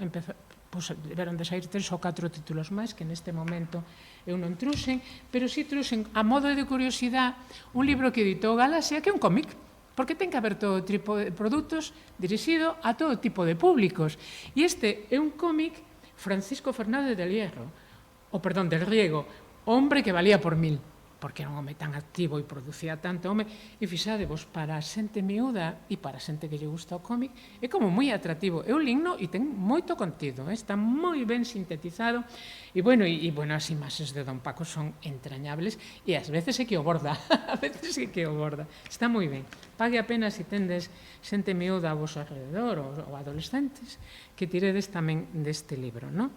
deberon de sair 3 ou 4 títulos máis que neste momento eu non truxen, pero si truxen, a modo de curiosidade, un libro que editou Galaxia, que é un cómic, porque ten que haber todo tipo de produtos dirixido a todo tipo de públicos. E este é un cómic Francisco Fernández del Riego, hombre que valía por 1000, porque era un home tan activo e producía tanto home, e fixadevos, para a xente miúda e para a xente que lle gusta o cómic, é como moi atractivo. É un ligno e ten moito contido, está moi ben sintetizado, e as imaxes de don Paco son entrañables, e ás veces é que o borda, está moi ben. Pague a pena se tendes xente miúda ao vosso alrededor, ou adolescentes, que tiredes tamén deste libro, non?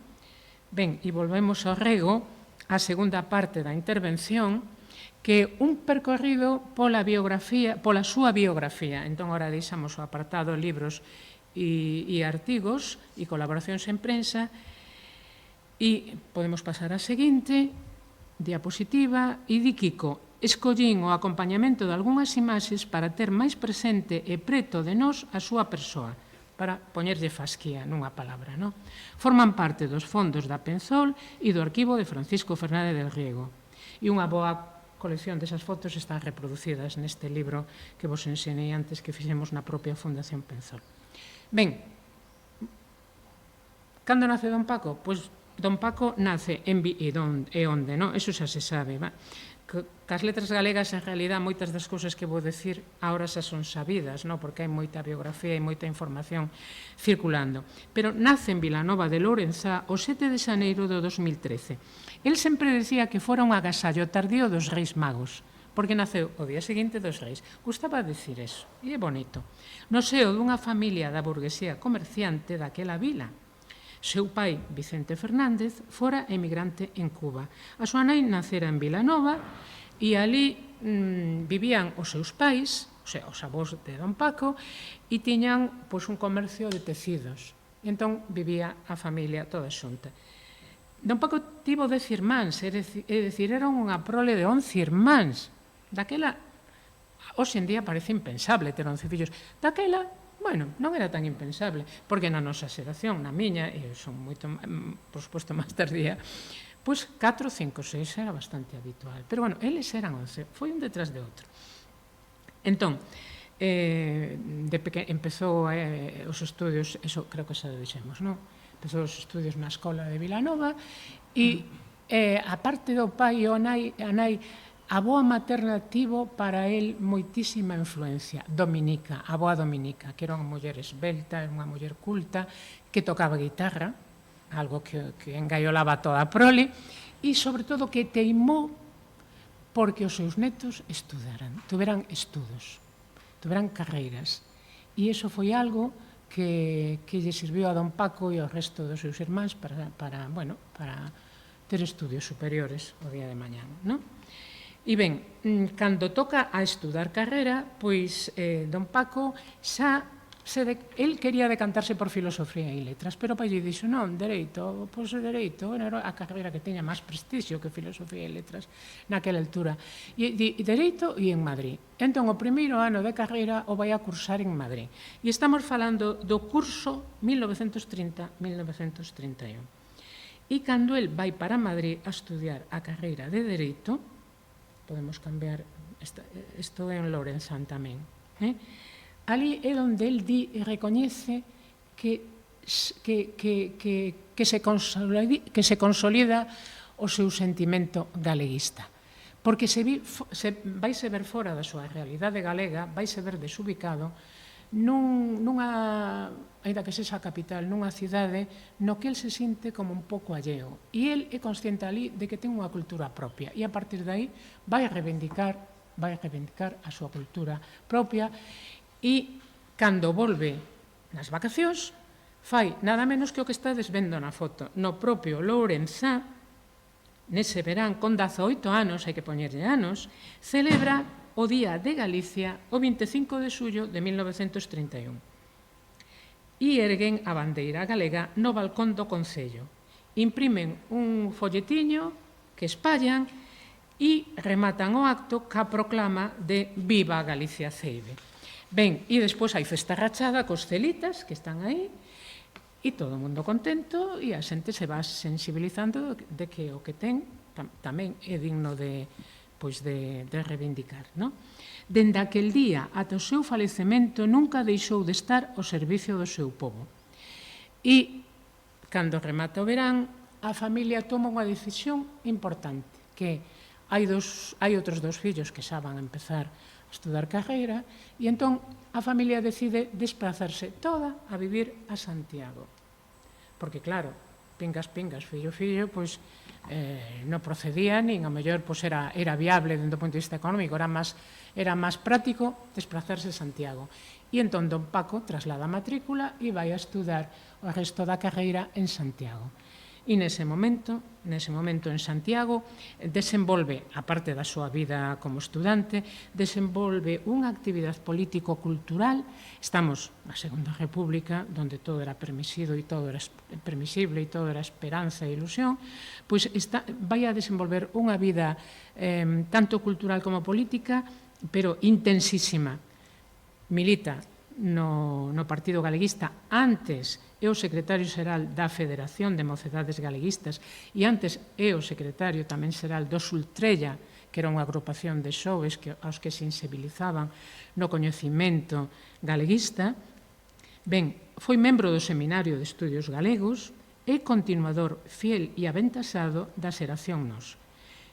Ben, e volvemos ao rego, a segunda parte da intervención, que un percorrido pola súa biografía. Entón, ora deixamos o apartado libros e artigos e colaboracións en prensa e podemos pasar á seguinte diapositiva e di Kiko: escollín o acompañamento de algunhas imaxes para ter máis presente e preto de nós a súa persoa, para poñerlle fasquía nunha palabra, non? Forman parte dos fondos da Penzol e do arquivo de Francisco Fernández del Riego. E unha boa colección desas fotos están reproducidas neste libro que vos ensinei antes, que fixemos na propia Fundación Penzol. Ben, cando nace Don Paco? Pois Don Paco nace en onde, non? Eso xa se sabe, va? Cas letras galegas, en realidad, moitas das cousas que vou decir agora xa son sabidas, non? Porque hai moita biografía e moita información circulando. Pero nace en Vilanova de Lourenzá o 7 de xaneiro do 2013. El sempre decía que fora un agasallo tardío dos Reis Magos, porque naceu o día seguinte dos Reis. Gustaba decir eso, e é bonito. No seo dunha familia da burguesía comerciante daquela vila. Seu pai, Vicente Fernández, fora emigrante en Cuba. A súa nai nacera en Vilanova e ali vivían os seus pais, os avós de Don Paco, e tiñan un comercio de tecidos. Entón vivía a familia toda xunta. Don Paco tivo 10 irmáns, é dicir, eran unha prole de 11 irmáns. Daquela, hoxe en día parece impensable ter 11 fillos. Daquela, bueno, non era tan impensable, porque na nosa xeración, na miña, e son moito, por suposto, máis tardía, pois 4, 5, 6 era bastante habitual. Pero, bueno, eles eran 11, foi un detrás de outro. Entón, empezou os estudios, eso creo que xa dixemos, non? Empezou os estudios na escola de Vilanova e, a parte do pai e a nai, a boa materna tivo para el moitísima influencia. Dominica, a boa Dominica, que era unha muller esbelta, unha muller culta, que tocaba guitarra, algo que engaiolaba toda a prole, e, sobre todo, que teimou porque os seus netos estudaran, tuveran estudos, tuveran carreiras. E iso foi algo que lle sirviu a Don Paco e ao resto dos seus irmáns para ter estudios superiores o día de mañán, non? E ben, cando toca a estudar carreira, pois Don Paco el quería decantarse por filosofía e letras, pero o pai lle dixo, non, dereito, pois dereito, era a carreira que teña máis prestixio que filosofía e letras naquela altura. E dereito e en Madrid. Entón, o primeiro ano de carreira o vai a cursar en Madrid. E estamos falando do curso 1930-1931. E cando el vai para Madrid a estudiar a carreira de dereito, podemos cambiar, isto é en Lourenzán tamén, ali é onde el di e recoñece que se consolida o seu sentimento galeguista. Porque vaise ver fora da súa realidade galega, vaise ver desubicado nunha, ainda que sexa a capital, nunha cidade no que el se sinte como un pouco alleo. E el é consciente ali de que ten unha cultura propia e a partir de aí vai reivindicar a súa cultura propia. E, cando volve nas vacacións, fai nada menos que o que estades vendo na foto. No propio Lourenzá, nese verán, con 18 anos, hai que poñerlle anos, celebra o Día de Galicia o 25 de xullo de 1931. E erguen a bandeira galega no balcón do Concello. Imprimen un folletiño que espallan e rematan o acto ca proclama de Viva Galicia Ceibe. Ben, e despois hai festa rachada cos celitas que están aí e todo o mundo contento e a xente se va sensibilizando de que o que ten tamén é digno de reivindicar, non? Dende aquel día ata o seu falecemento nunca deixou de estar ao servicio do seu pobo. E, cando remata o verán, a familia toma unha decisión importante, que hai outros 2 fillos que xa van a empezar estudar carreira, e entón a familia decide desplazarse toda a vivir a Santiago. Porque, claro, pingas, fillo, pois non procedía, nin a mellor era viable dentro do punto de vista económico, era máis práctico desplazarse a Santiago. E entón Don Paco traslada a matrícula e vai a estudar o resto da carreira en Santiago. E nese momento en Santiago, desenvolve, aparte da súa vida como estudante, desenvolve unha actividade político-cultural. Estamos na Segunda República, onde todo era permisido e todo era permisible e todo era esperanza e ilusión, pois vai a desenvolver unha vida tanto cultural como política, pero intensísima. Milita no Partido Galeguista, antes é o secretario xeral da Federación de Mocedades Galeguistas e antes é o secretario tamén xeral do Sultrella, que era unha agrupación de xoves aos que se sensibilizaban no coñecimento galeguista. Ben, foi membro do Seminario de Estudios Galegos e continuador fiel e aventasado da Xeración Nós.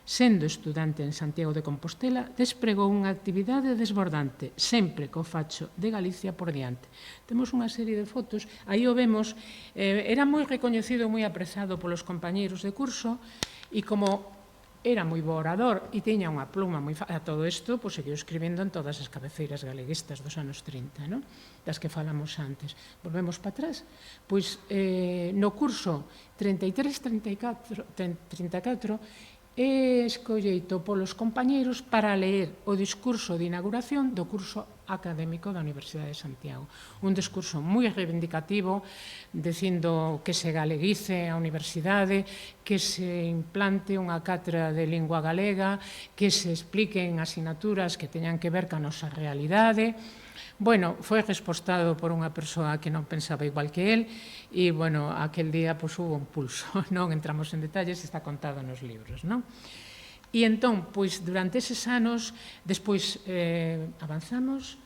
Sendo estudante en Santiago de Compostela, despregou unha actividade desbordante, sempre co facho de Galicia por diante. Temos unha serie de fotos, aí o vemos, era moi recoñecido, moi aprezado polos compañeiros de curso, e como era moi bo orador e tiña unha pluma moi a todo isto, pois seguiu escribindo en todas as cabeceiras galeguistas dos anos 30, non? Das que falamos antes. Volvemos para atrás. Pois no curso 33-34 é escolleito polos compañeiros para ler o discurso de inauguración do curso académico da Universidade de Santiago. Un discurso moi reivindicativo, dicindo que se galeguice a universidade, que se implante unha cátedra de lingua galega, que se expliquen asignaturas que teñan que ver ca nosa realidade. Bueno, foi respostado por unha persoa que non pensaba igual que él e, bueno, aquel día pois hubo un pulso, non entramos en detalles, está contado nos libros, non? E entón, pois, durante eses anos, despois avanzamos,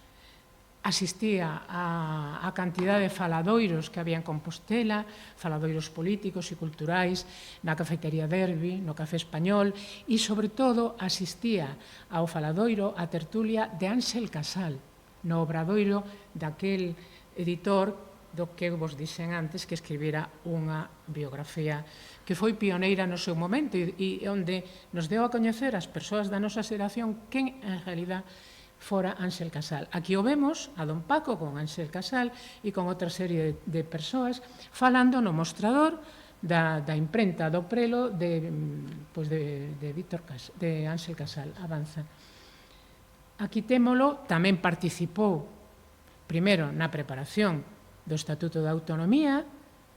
asistía a cantidade de faladoiros que había en Compostela, faladoiros políticos e culturais, na cafetería Derbi, no Café Español, e, sobre todo, asistía ao faladoiro, a tertulia de Ángel Casal, no obradoiro daquel editor do que vos dixen antes que escribira unha biografía que foi pioneira no seu momento e onde nos deu a coñecer as persoas da nosa xeración quen en realidad fora Ángel Casal. Aquí o vemos a don Paco con Ángel Casal e con outra serie de persoas falando no mostrador da imprenta do Prelo de Ángel Casal. Avanza. Aquí témolo, tamén participou primeiro na preparación do Estatuto de Autonomía.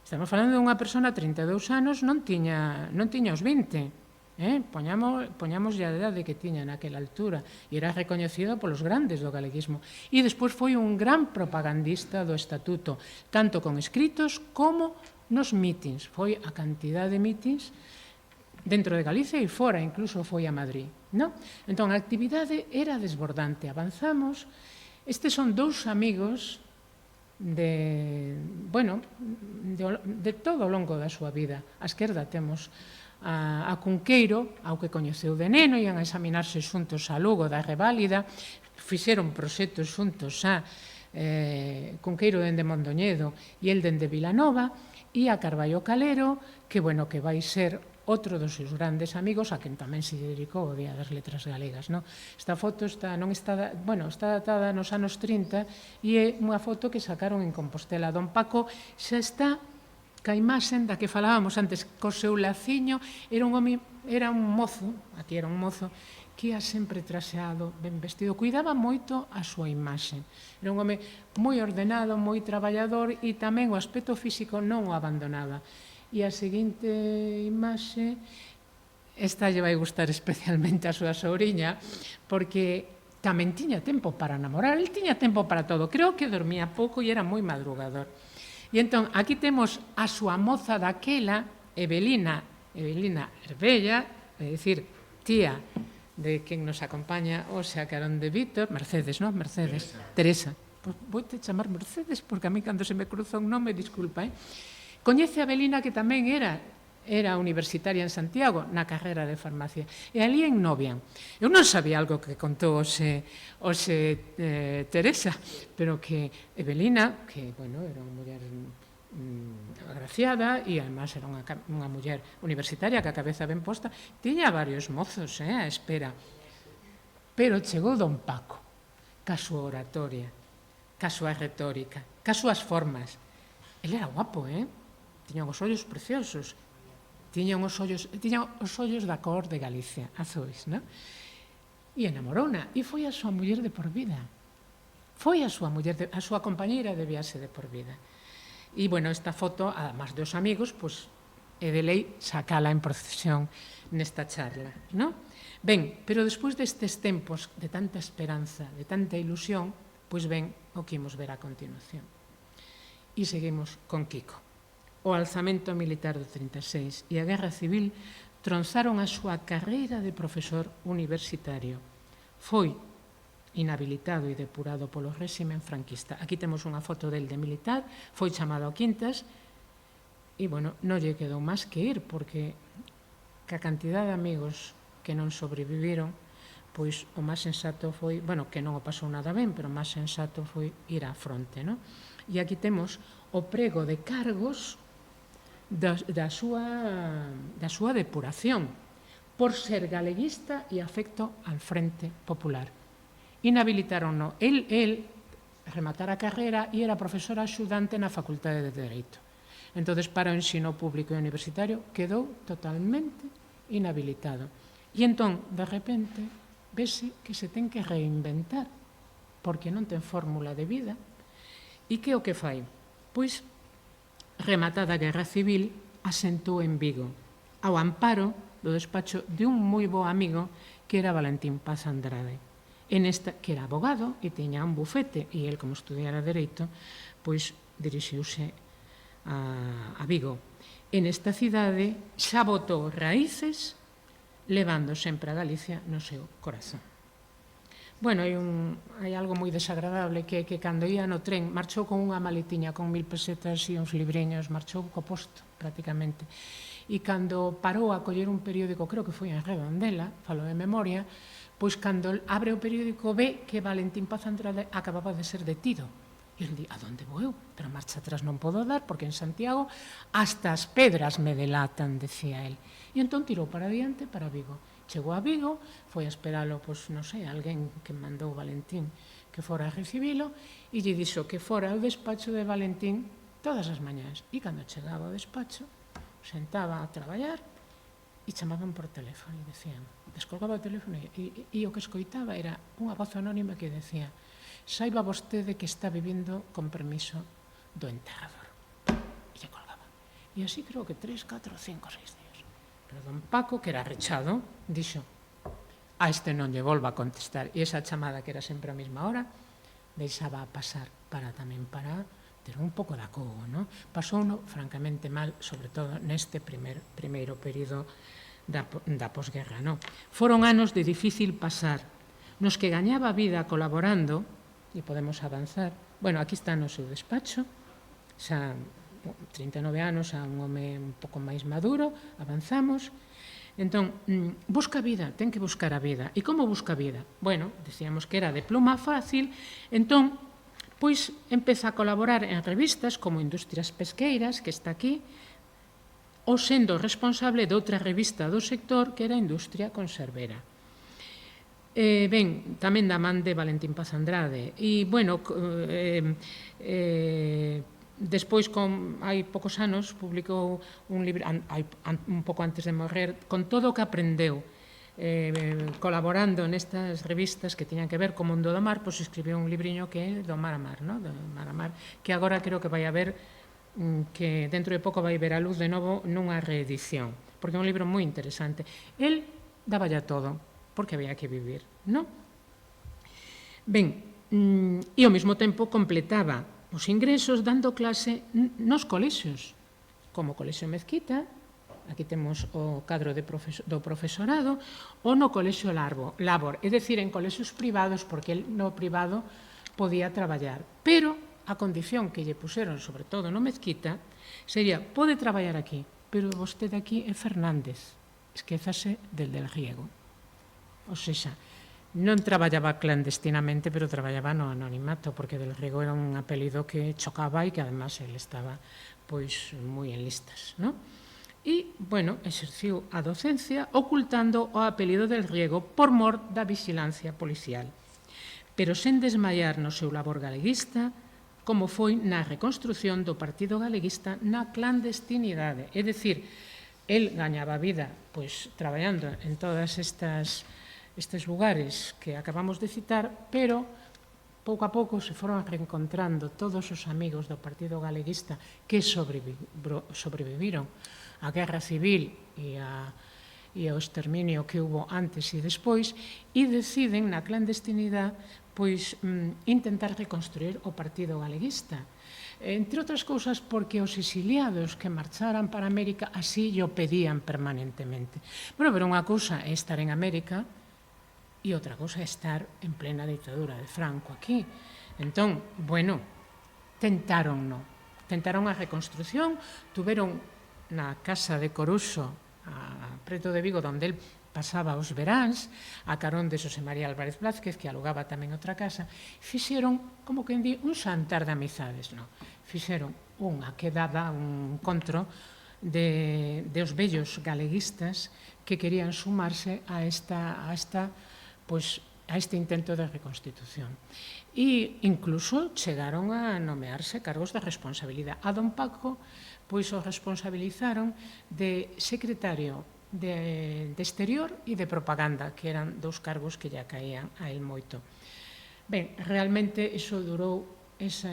Estamos falando dunha persona, 32 anos, non tiña os 20. Poñamos a idade que tiña naquela altura e era recoñecido polos grandes do galeguismo. E despois foi un gran propagandista do Estatuto, tanto con escritos como nos mítins. Foi a cantidad de mítins dentro de Galicia e fora, incluso foi a Madrid. Entón, a actividade era desbordante. Avanzamos. Estes son dous amigos de todo o longo da súa vida. A esquerda temos a Cunqueiro, ao que coñeceu de neno, ian a examinarse xuntos a Lugo da Reválida, fixeron proxectos xuntos a Cunqueiro dende Mondoñedo e el dende Vilanova, e a Carballo Calero, que vai ser outro dos seus grandes amigos, a quen tamén se dedicou o Día das Letras Galegas. Esta foto está datada nos anos 30 e é unha foto que sacaron en Compostela. Don Paco xa está ca imaxen da que falábamos antes, co seu laciño, era un mozo, aquí era un mozo, que ia sempre traseado, ben vestido, cuidaba moito a súa imaxe. Era un home moi ordenado, moi traballador e tamén o aspecto físico non o abandonaba. E a seguinte imaxe, esta lle vai gustar especialmente a súa sobriña, porque tamén tiña tempo para namorar, el tiña tempo para todo, creo que dormía pouco e era moi madrugador. E entón, aquí temos a súa moza daquela, Evelina Herbella, é dicir, tía de quen nos acompaña hoxe a carón de Víctor, Mercedes, non? Mercedes. Teresa. Pois voite chamar Mercedes, porque a mí cando se me cruza un nome, disculpa, Coñece a Belina, que tamén era universitaria en Santiago, na carreira de farmacia, e ali en Novian. Eu non sabía algo que contou hoxe Teresa, pero que Evelina, que, era unha muller agraciada e, además, era unha muller universitaria que a cabeza ben posta, tiña varios mozos a espera. Pero chegou don Paco, ca súa oratoria, ca súa retórica, ca súas formas. Ele era guapo, tiña os ollos preciosos, tiña os ollos da cor de Galicia, azuis, non? E enamorouna, e foi a súa muller de por vida. Foi a súa compañeira de viaxe de por vida. E, bueno, esta foto, además dos amigos, pois, é de lei sacala en procesión nesta charla, non? Ben, pero despois destes tempos de tanta esperanza, de tanta ilusión, pois ben o que imos ver a continuación. E seguimos con Kiko. O alzamento militar do 36 e a Guerra Civil tronzaron a súa carreira de profesor universitario. Foi inhabilitado e depurado polo réximen franquista. Aquí temos unha foto del de militar, foi chamado a Quintas e, bueno, non lle quedou máis que ir, porque ca cantidad de amigos que non sobreviviron, pois o máis sensato foi, bueno, que non o pasou nada ben, pero o máis sensato foi ir á fronte, non? E aquí temos o prego de cargos da súa depuración por ser galeguista e afecto al Frente Popular. Inhabilitaron-no. El rematara a carreira e era profesor axudante na Facultade de Dereito. Entón, para o ensino público e universitario, quedou totalmente inhabilitado. E entón, de repente, vese que se ten que reinventar, porque non ten fórmula de vida. E que o que fai? Pois, rematada a Guerra Civil, asentou en Vigo, ao amparo do despacho de un moi bo amigo que era Valentín Paz Andrade, que era abogado e tiña un bufete, e el, como estudiara Dereito, pois dirixiuse a Vigo. En esta cidade xa botou raíces, levando sempre a Galicia no seu corazón. Bueno, hai algo moi desagradable, que cando ia no tren, marchou con unha maletiña con 1000 pesetas e uns libriños, marchou co posto, prácticamente. E cando parou a coller un periódico, creo que foi en Redondela, falo de memoria, pois cando abre o periódico ve que Valentín Paz Andrade acababa de ser detido. E ele di, a donde vou eu? Pero marcha atrás non podo dar, porque en Santiago hasta as pedras me delatan, decía el. E entón tirou para diante, para Vigo. Chegou a Vigo, foi a esperalo, pois, non sei, alguén que mandou Valentín que fora a recibilo, e lle dixo que fora ao despacho de Valentín todas as mañás. E cando chegaba ao despacho, sentaba a traballar, e chamaban por teléfono, e decían, descolgaba o teléfono, e o que escoitaba era unha voz anónima que decía, saiba vostede que está vivindo con permiso do enterrador. E lle colgaba. E así creo que 3, 4, 5, 6 días. Pero don Paco, que era rechado, dixo, a este non lle volva a contestar. E esa chamada, que era sempre a mesma hora, deixaba a pasar para ter un pouco de acogo, non? Pasouno francamente mal, sobre todo neste primeiro período da posguerra, non? Foron anos de difícil pasar, nos que gañaba vida colaborando, e podemos avanzar. Bueno, aquí está no seu despacho, xa 39 anos, xa un home un pouco máis maduro, avanzamos. Entón, busca vida, ten que buscar a vida. E como busca vida? Bueno, decíamos que era de pluma fácil, entón, pois empeza a colaborar en revistas como Industrias Pesqueiras, que está aquí, ou sendo responsable de outra revista do sector que era Industria Conservera. Ben, tamén da man de Valentín Paz Andrade. E, bueno, despois, hai poucos anos, publicou un libro, un pouco antes de morrer, con todo o que aprendeu, colaborando nestas revistas que tiñan que ver co mundo do mar, pois escribiu un libriño que é do mar a mar, do mar a mar, que agora creo que vai haber, que dentro de pouco vai ver a luz de novo nunha reedición, porque é un libro moi interesante. El daba ya todo, porque había que vivir, non? Ben, e ao mesmo tempo completaba os ingresos dando clase nos colexios, como o Colexio Mezquita, aquí temos o cadro do profesorado, ou no Colexio Labor, é dicir, en colexios privados, porque no privado podía traballar. Pero a condición que lle puseron, sobre todo no Mezquita, sería, pode traballar aquí, pero vostede aquí é Fernández, esquézase del Riego. O seja, non traballaba clandestinamente, pero traballaba no anonimato, porque del Riego era un apelido que chocaba e que, además, ele estaba, pois, moi en listas, non? E, bueno, exerciu a docencia ocultando o apelido del Riego por mor da vigilancia policial, pero sen desmaiar no seu labor galeguista, como foi na reconstrución do Partido Galeguista na clandestinidade, é dicir, el gañaba vida pois traballando en todas estes lugares que acabamos de citar, pero pouco a pouco se foron reencontrando todos os amigos do Partido Galeguista que sobreviviron á Guerra Civil e ao exterminio que hubo antes e despois, e deciden na clandestinidade pois intentar reconstruir o Partido Galeguista. Entre outras cousas porque os exiliados que marcharan para América así o pedían permanentemente. Bueno, pero unha cousa é estar en América e outra cousa é estar en plena ditadura de Franco aquí. Entón, bueno, tentaron a reconstrucción, tuveron na casa de Coruxo, preto de Vigo, onde el pasaba os veráns, a carón de Xosé María Álvarez Blázquez, que alugaba tamén outra casa, fixeron, como que di, un xantar de amizades, non? Fixeron unha quedada, un encontro de os vellos galeguistas que querían sumarse a este intento de reconstitución. E incluso chegaron a nomearse cargos de responsabilidade. A don Paco, pois o responsabilizaron de secretario de Exterior e de Propaganda, que eran dous cargos que ya caían a él moito. Ben, realmente iso durou, esa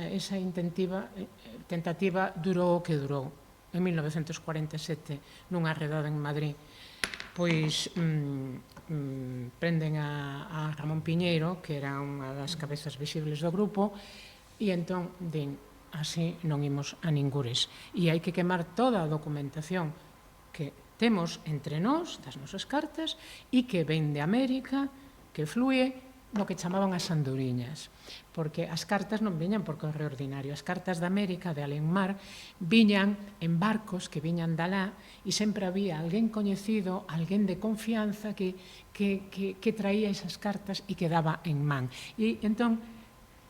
tentativa durou o que durou. En 1947, nunha redada en Madrid, pois prenden a Ramón Piñeiro, que era unha das cabezas visibles do grupo, e entón din, así non imos a ningures. E hai que quemar toda a documentación que temos entre nós, das nosas cartas, e que ven de América, que flúe no que chamaban as anduriñas. Porque as cartas non viñan por correo ordinario. As cartas de América, de alén mar, viñan en barcos que viñan dalá e sempre había alguén coñecido, alguén de confianza que traía esas cartas e que daba en man. E entón,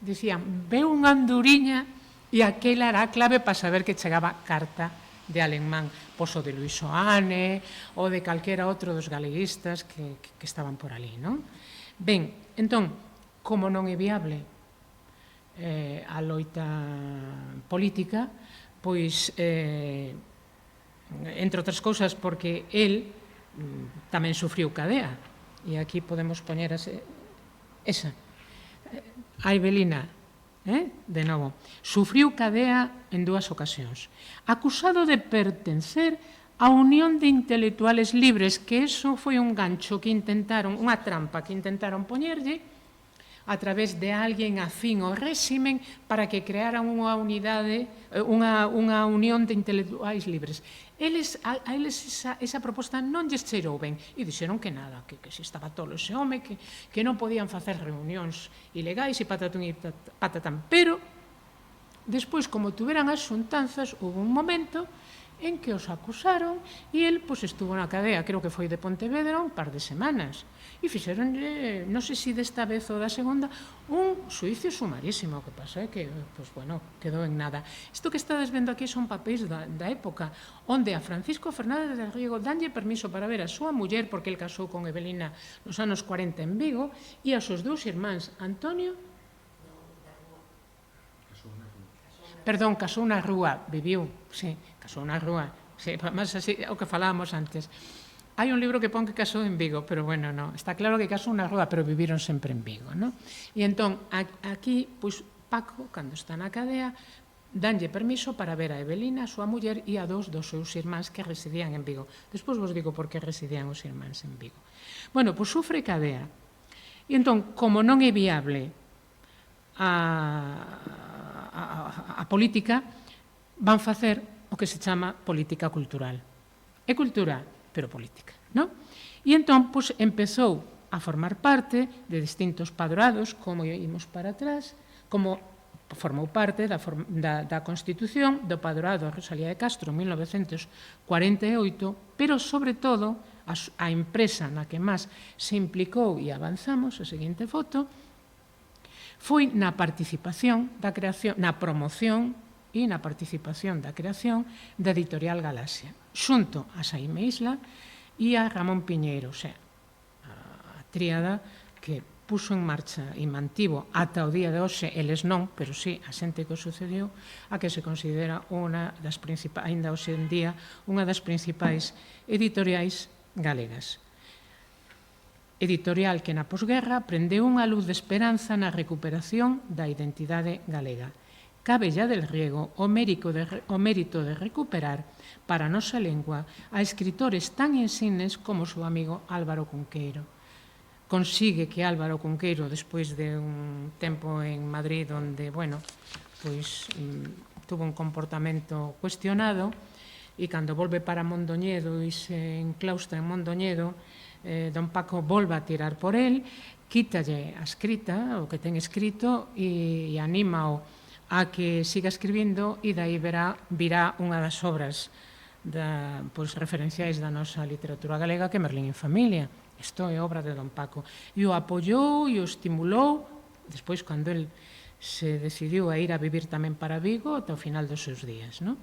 dicían, ve unha anduriña e aquela era a clave para saber que chegaba carta de alemán, pois o de Luis Oane ou de calquera outro dos galeguistas que estaban por ali, non? Ben, entón, como non é viable a loita política, pois, entre outras cousas, porque el tamén sufriu cadea, e aquí podemos poñer esa, a Evelina, de novo, sufriu cadea en 2 ocasións, acusado de pertencer á Unión de Intelectuales Libres, que eso foi un gancho que intentaron, unha trampa que intentaron poñerlle a través de alguén afín ao réximen para que crearan unha unidade, unha Unión de Intelectuais Libres. A eles esa proposta non lles cheirou ben e dixeron que nada, que se estaba tolo ese home, que non podían facer reunións ilegais e patatún e patatán. Pero, despois, como tuveran as xuntanzas, houve un momento en que os acusaron e el estuvo na cadea, creo que foi de Pontevedra, un par de semanas. E fixeronlle, non sei se desta vez ou da segunda, un xuicio sumarísimo. O que pasa é que, quedou en nada. Isto que estades vendo aquí son papéis da época, onde a Francisco Fernández del Riego danlle permiso para ver a súa muller, porque el casou con Evelina nos anos 40 en Vigo, e aos seus 2 irmáns, Antonio... Perdón, casou na rúa, viviu, sí, casou na rúa, sí, mas así, o que falábamos antes. Hai un libro que pon que casou en Vigo, pero bueno, non, está claro que casou na rúa, pero viviron sempre en Vigo, non? E entón, aquí, pois, Paco, cando está na cadea, danlle permiso para ver a Evelina, a súa muller, e a 2 dos seus irmáns que residían en Vigo. Despois vos digo por que residían os irmáns en Vigo. Bueno, pois sufre cadea. E entón, como non é viable a política, van facer o que se chama política cultural. É cultura, pero política, non? E entón, pois, empezou a formar parte de distintos padroados, como imos para atrás, como formou parte da Constitución do padroado Rosalía de Castro en 1948, pero, sobre todo, a empresa na que máis se implicou, e avanzamos, a seguinte foto, foi na participación da creación, na promoción e na participación da creación da Editorial Galaxia, xunto a Xaime Isla e a Ramón Piñeiro, o sea, a tríada que puso en marcha e mantivo ata o día de hoxe, eles non, pero sí, a xente que o sucediu, a que se considera aínda hoxe en día, unha das principais editoriais galegas. Editorial que na posguerra prendeu unha luz de esperanza na recuperación da identidade galega. Cabe ya del Riego o mérito de recuperar para a nosa lengua a escritores tan insignes como o seu amigo Álvaro Cunqueiro. Consigue que Álvaro Cunqueiro, despois de un tempo en Madrid onde, tuvo un comportamento cuestionado, e cando volve para Mondoñedo e se enclaustra en Mondoñedo, don Paco volve a tirar por él, quítalle a escrita, o que ten escrito, e anímao a que siga escribindo, e dai virá unha das obras referenciais da nosa literatura galega, que é Merlín en familia. Isto é obra de don Paco. E o apoiou e o estimulou, despois, cando el se decidiu a ir a vivir tamén para Vigo, ata o final dos seus días, non?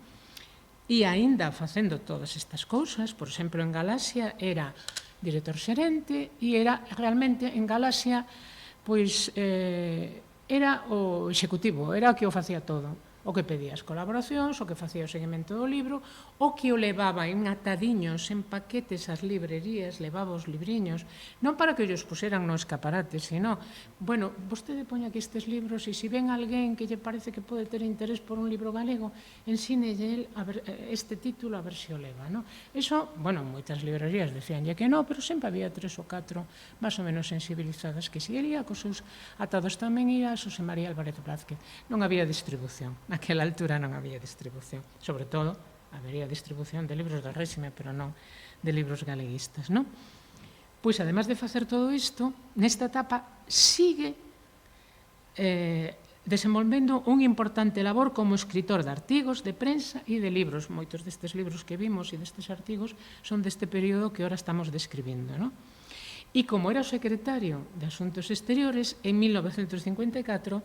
E aínda facendo todas estas cousas, por exemplo, en Galaxia era director xerente e era realmente en Galaxia, era o executivo, era o que o facía todo. O que pedía as colaboracións, o que facía o seguimento do libro, o que o levaba en atadiños, en paquetes ás librerías, levaba os libriños, non para que os puseran no escaparate, sino, vostede poña aquí estes libros e se ven alguén que lle parece que pode ter interés por un libro galego, ensínelle este título a ver se o leva, non? Iso, moitas librerías decíanlle que non, pero sempre había 3 ou 4 máis ou menos sensibilizadas que si iría cos seus atados tamén ia a Xosé María Álvarez Blázquez. Non había distribución. Naquela altura non había distribución. Sobre todo, habería distribución de libros do réxime, pero non de libros galeguistas, non? Pois, además de facer todo isto, nesta etapa sigue desenvolvendo un importante labor como escritor de artigos, de prensa e de libros. Moitos destes libros que vimos e destes artigos son deste período que ora estamos describindo, non? E como era o secretario de Asuntos Exteriores, en 1954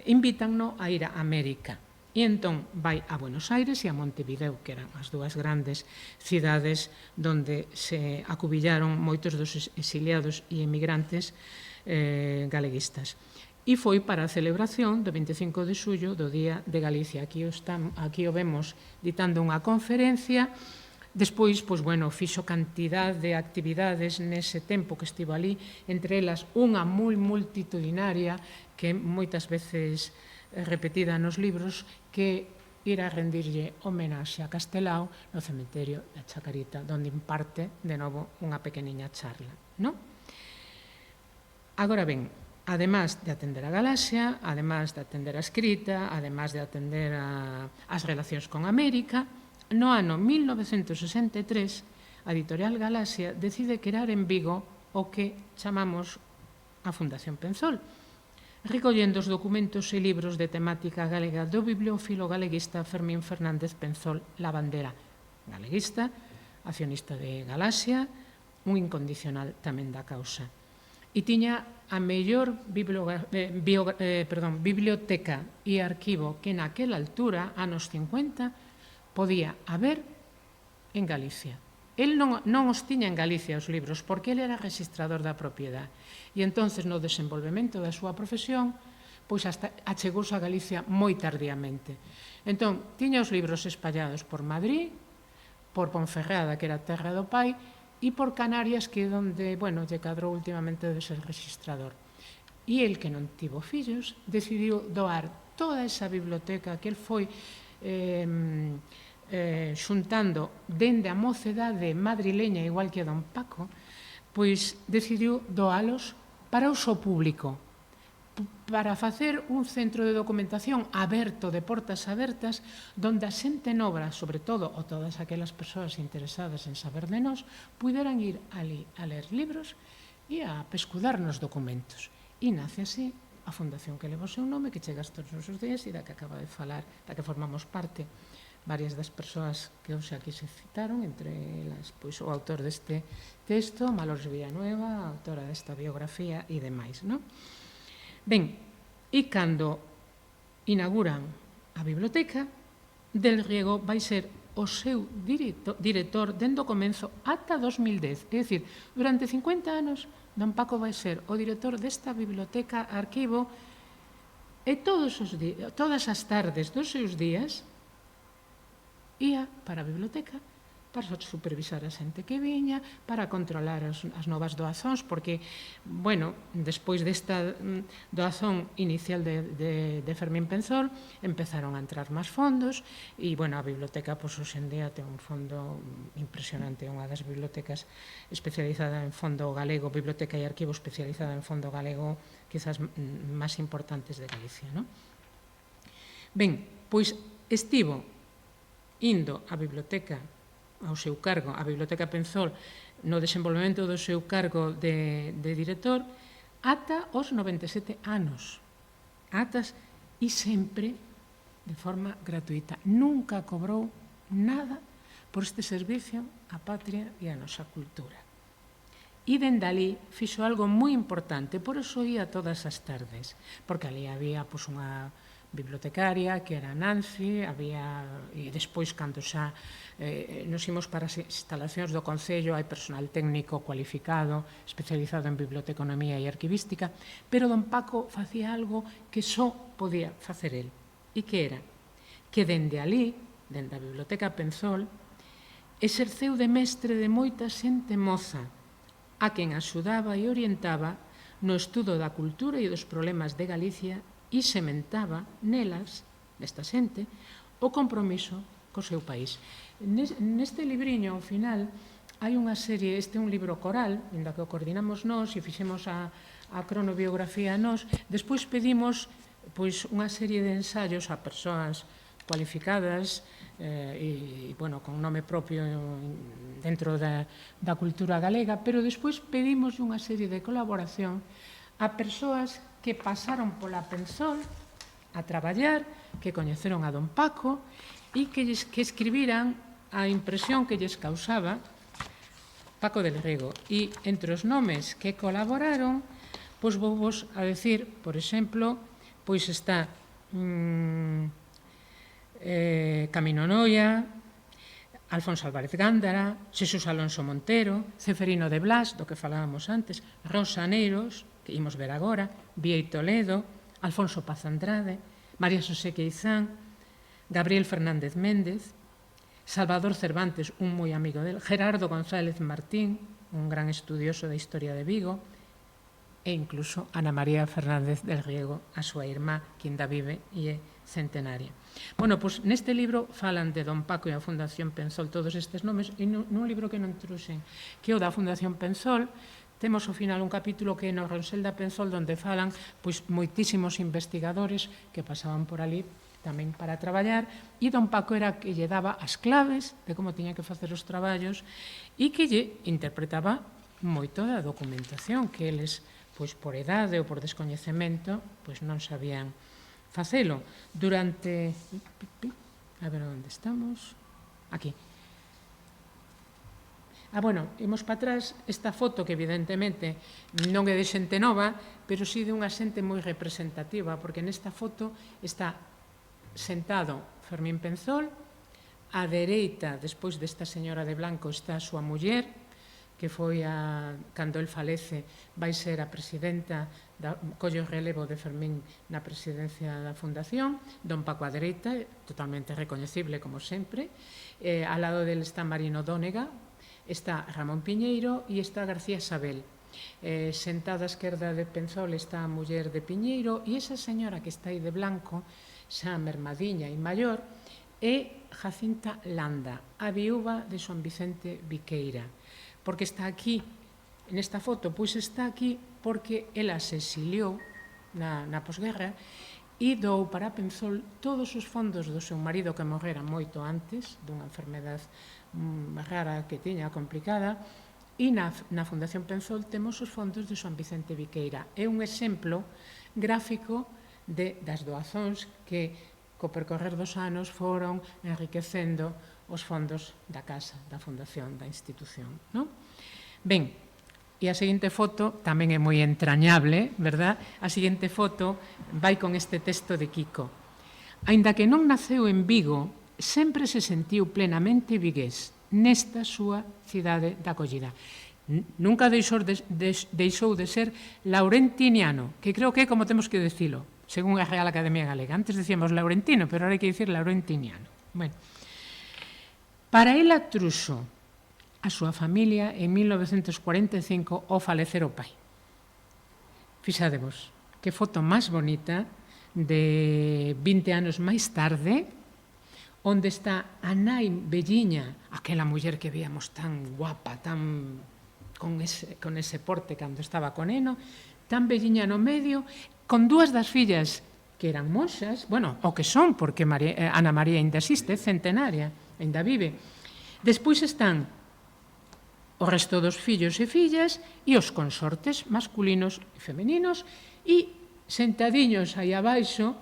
invítanno a ir a América. E entón vai a Buenos Aires e a Montevideo, que eran as dúas grandes cidades onde se acubillaron moitos dos exiliados e emigrantes galeguistas. E foi para a celebración do 25 de xullo do Día de Galicia. Aquí o vemos ditando unha conferencia. Despois, fixo cantidad de actividades nese tempo que estivo ali, entre elas unha moi multitudinaria que moitas veces repetida nos libros, que ir a rendirlle homenaxe a Castelao no cemiterio da Chacarita, onde imparte de novo unha pequeniña charla, non? Agora ben, además de atender a Galaxia, además de atender a escrita, además de atender as relacións con América, no ano 1963, a editorial Galaxia decide crear en Vigo o que chamamos a Fundación Penzol, recollendo os documentos e libros de temática galega do bibliófilo galeguista Fermín Fernández Penzol Lavandera, galeguista, accionista de Galaxia, un incondicional tamén da causa. E tiña a mellor biblioteca e arquivo que naquela altura, anos 50, podía haber en Galicia. El non os tiña en Galicia os libros, porque ele era registrador da propiedade. E entonces, no desenvolvemento da súa profesión, hasta achegouse a Galicia moi tardíamente. Entón, tiña os libros espallados por Madrid, por Ponferrada, que era a terra do pai, e por Canarias, que é onde, lle cadrou últimamente de ser registrador. E el, que non tivo fillos, decidiu doar toda esa biblioteca que el foi xuntando dende a mocedade madrileña, igual que a don Paco, decidiu doalos para o uso público, para facer un centro de documentación aberto, de portas abertas, donde a xente nobra, sobre todo, ou todas aquelas persoas interesadas en saber de nós, puderan ir ali a ler libros e a pescudar nos documentos. E nace así a fundación que leva o seu nome, que chega hasta os nosos días e da que acaba de falar, da que formamos parte varias das persoas que hoxe aquí se citaron, entre elas o autor deste texto, Malors Villanueva, a autora desta biografía e demais, non? Ben, e cando inauguran a biblioteca, Del Riego vai ser o seu director dende o comenzo ata 2010, é dicir, durante 50 anos don Paco vai ser o director desta biblioteca arquivo e todas as tardes dos seus días ia para a biblioteca para supervisar a xente que viña, para controlar as novas doazóns, porque, bueno, despois desta doazón inicial de Fermín Penzol, empezaron a entrar máis fondos, e, bueno, a biblioteca, pois, hoxendía, ten un fondo impresionante, unha das bibliotecas especializada en fondo galego, biblioteca e arquivo especializada en fondo galego, quizás máis importantes de Galicia, non? Ben, pois, estivo indo á biblioteca ao seu cargo, a Biblioteca Penzol, no desenvolvemento do seu cargo de director, ata os 97 anos. Atas e sempre de forma gratuita. Nunca cobrou nada por este servicio á patria e á nosa cultura. E dende ali fixo algo moi importante, por iso ia todas as tardes, porque ali había unha bibliotecaria, que era Nancy, e despois, cando xa nos imos para as instalacións do Concello, hai personal técnico cualificado, especializado en biblioteconomía e arquivística, pero don Paco facía algo que só podía facer el, e que era que dende ali, dende a Biblioteca Penzol, exerceu de mestre de moita xente moza, a quen axudaba e orientaba no estudo da cultura e dos problemas de Galicia e sementaba nelas, nesta xente, o compromiso co seu país. Neste libriño, ao final, hai unha serie, este é un libro coral, ainda que o coordinamos nós e fixemos a cronobiografía nós, despois pedimos unha serie de ensaios a persoas cualificadas e, bueno, con nome propio dentro da cultura galega, pero despois pedimos unha serie de colaboración a persoas que pasaron pola Penzol a traballar, que coñeceron a don Paco e que escribiran a impresión que lles causaba Paco del Riego. E entre os nomes que colaboraron, pois vos a decir, por exemplo, pois está Camino Noia, Alfonso Álvarez Gándara, Xesús Alonso Montero, Ceferino de Blas, do que falábamos antes, Rosa Neiros, que imos ver agora, Biei Toledo, Alfonso Paz Andrade, María Xosé Queizán, Gabriel Fernández Méndez, Salvador Cervantes, un moi amigo del, Gerardo González Martín, un gran estudioso da historia de Vigo, e incluso Ana María Fernández del Riego, a súa irmá, que ainda vive e é centenaria. Bueno, pois neste libro falan de don Paco e a Fundación Penzol todos estes nomes, e nun libro que non truxen, que é o da Fundación Penzol, temos ao final un capítulo que é no Ronsel da Penzol, onde falan pois moitísimos investigadores que pasaban por ali tamén para traballar, e don Paco era que lle daba as claves de como tiña que facer os traballos e que lle interpretaba moito da documentación que eles, pois por edade ou por descoñecemento, pois non sabían facelo. Durante... A ver onde estamos... Aquí. Bueno, imos para atrás, esta foto que evidentemente non é de xente nova, pero sí de unha xente moi representativa, porque nesta foto está sentado Fermín Penzol, á dereita, despois desta señora de blanco, está a súa muller, que foi, cando el falece, vai ser a presidenta, colle o relevo de Fermín na presidencia da Fundación, don Paco á dereita, totalmente recoñecible como sempre, ao lado del está Marino Dónega, está Ramón Piñeiro e está García Sabel. Sentada á esquerda de Penzol está a muller de Piñeiro e esa señora que está aí de blanco, xa mermadiña e maior, é Jacinta Landa, a viúva de Xoán Vicente Viqueira. Porque está aquí, nesta foto, pois está aquí porque ela se exiliou na posguerra e dou para Penzol todos os fondos do seu marido que morrera moito antes dunha enfermedade rara que tiña, complicada, e na Fundación Penzol temos os fondos de Xoán Vicente Viqueira. É un exemplo gráfico das doazóns que co percorrer dos anos foron enriquecendo os fondos da casa, da fundación, da institución. Ben, e a seguinte foto tamén é moi entrañable, verdad? A seguinte foto vai con este texto de Kiko. Aínda que non naceu en Vigo, sempre se sentiu plenamente vigués nesta súa cidade da acollida. nunca deixou de ser laurentiniano, que creo que é como temos que decilo, según a Real Academia Galega. Antes decíamos laurentino, pero ahora hai que dicir laurentiniano. Bueno, para ela truxo a súa familia en 1945 ao falecer o pai. Fixadevos, que foto máis bonita de 20 anos máis tarde, onde está a nai velliña, aquela muller que víamos tan guapa, tan con ese porte cando estaba con Eno, tan velliña no medio, con dúas das fillas que eran monxas, bueno, o que son, porque Ana María ainda existe, centenaria, ainda vive. Despois están o resto dos fillos e fillas e os consortes masculinos e femeninos e sentadiños aí abaixo,